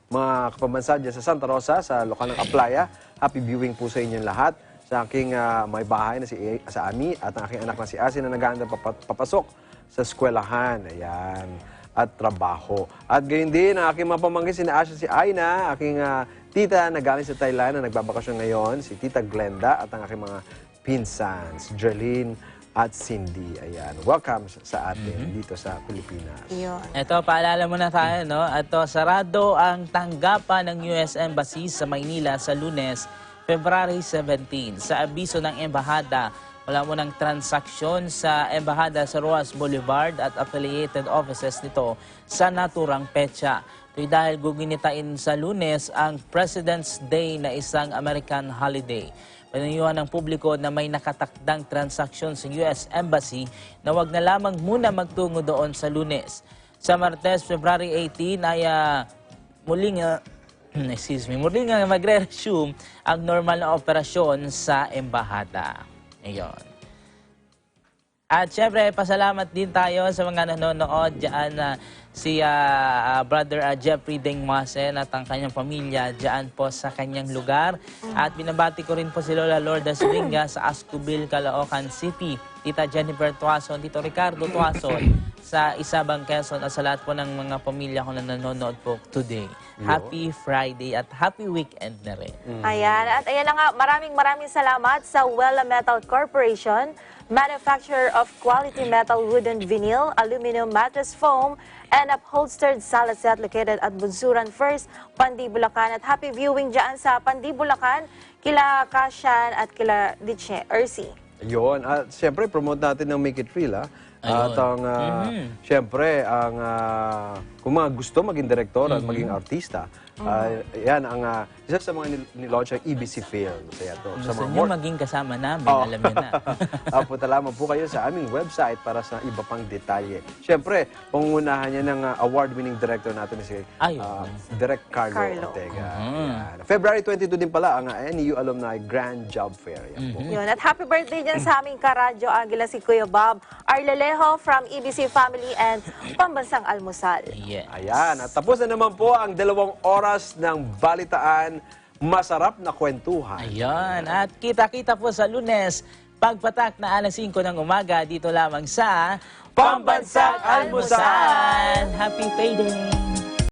mga kapambansa dyan sa Santa Rosa, sa lokal ng Aplaya, happy viewing po sa inyong lahat. Sa aking may bahay na sa Ami at ang aking anak na si Asi na nag-aanda papasok sa eskwelahan. Ayan. At trabaho. At gayon din, ang aking mga pamangkin, si Asha, si Aina, aking tita na galing sa Thailand na nagbabakasyon ngayon, si Tita Glenda, at ang aking mga pinsans, Jerlyn at Cindy. Ayan. Welcome sa atin dito sa Pilipinas. Ito, paalala muna tayo, no? Ito, sarado ang tanggapan ng US Embassy sa Maynila sa Lunes, February 17. Sa abiso ng embahada, wala mo ng transaksyon sa embahada sa Roas Boulevard at affiliated offices nito sa naturang petsa. Ito'y dahil guginitain sa Lunes ang President's Day na isang American holiday. Pinayuhan ng publiko na may nakatakdang transaksyon sa US Embassy na wag na lamang muna magtungo doon sa Lunes. Sa Martes, February 18 ay muling magre-resume ang normal na operasyon sa embahada. Ayun. At syempre, pasalamat din tayo sa mga nanonood dyan si Brother Jeffrey Dengmasen at ang kanyang pamilya dyan po sa kanyang lugar. At binabati ko rin po si Lola Lourdes Ringa sa Ascubil, Caloocan City, Tita Jennifer Tuason, Tito Ricardo Tuason sa Isabang, Quezon at sa lahat po ng mga pamilya ko na nanonood po today. Happy Friday at happy weekend na rin. Ayan. At ayan na nga, maraming salamat sa Wella Metal Corporation, manufacturer of quality metal, wooden, vinyl, aluminum mattress foam, and upholstered sala set located at Bunsuran First, Pandi, Bulacan. At happy viewing dyan sa Pandi, Bulacan, kila Kashan at kila Diche Ersi. Yun. At siyempre, promote natin ng Make It Real, At ang, siyempre, kung mga gusto maging direktor at maging artista, yan ang isa sa mga nilaunch ang EBC Films. Gusto nyo maging kasama namin, alam nyo na. Punta lamang po kayo sa aming website para sa iba pang detalye. Siyempre, pangunahan niya ng award-winning director natin si Direk Carlo Ortega. February 22 din pala ang NEU Alumni Grand Job Fair. Yun. At happy birthday dyan sa aming karadyo Agila si Kuya Bob Arlelejo from EBC Family and Pambansang Almusal. Ayan. At tapos na naman po ang 2 oras ng balitaan, masarap na kwentuhan. Ayan. At kita-kita po sa Lunes, pagpatak na alas 5 ng umaga, dito lamang sa Pambansang Almusal! Happy payday!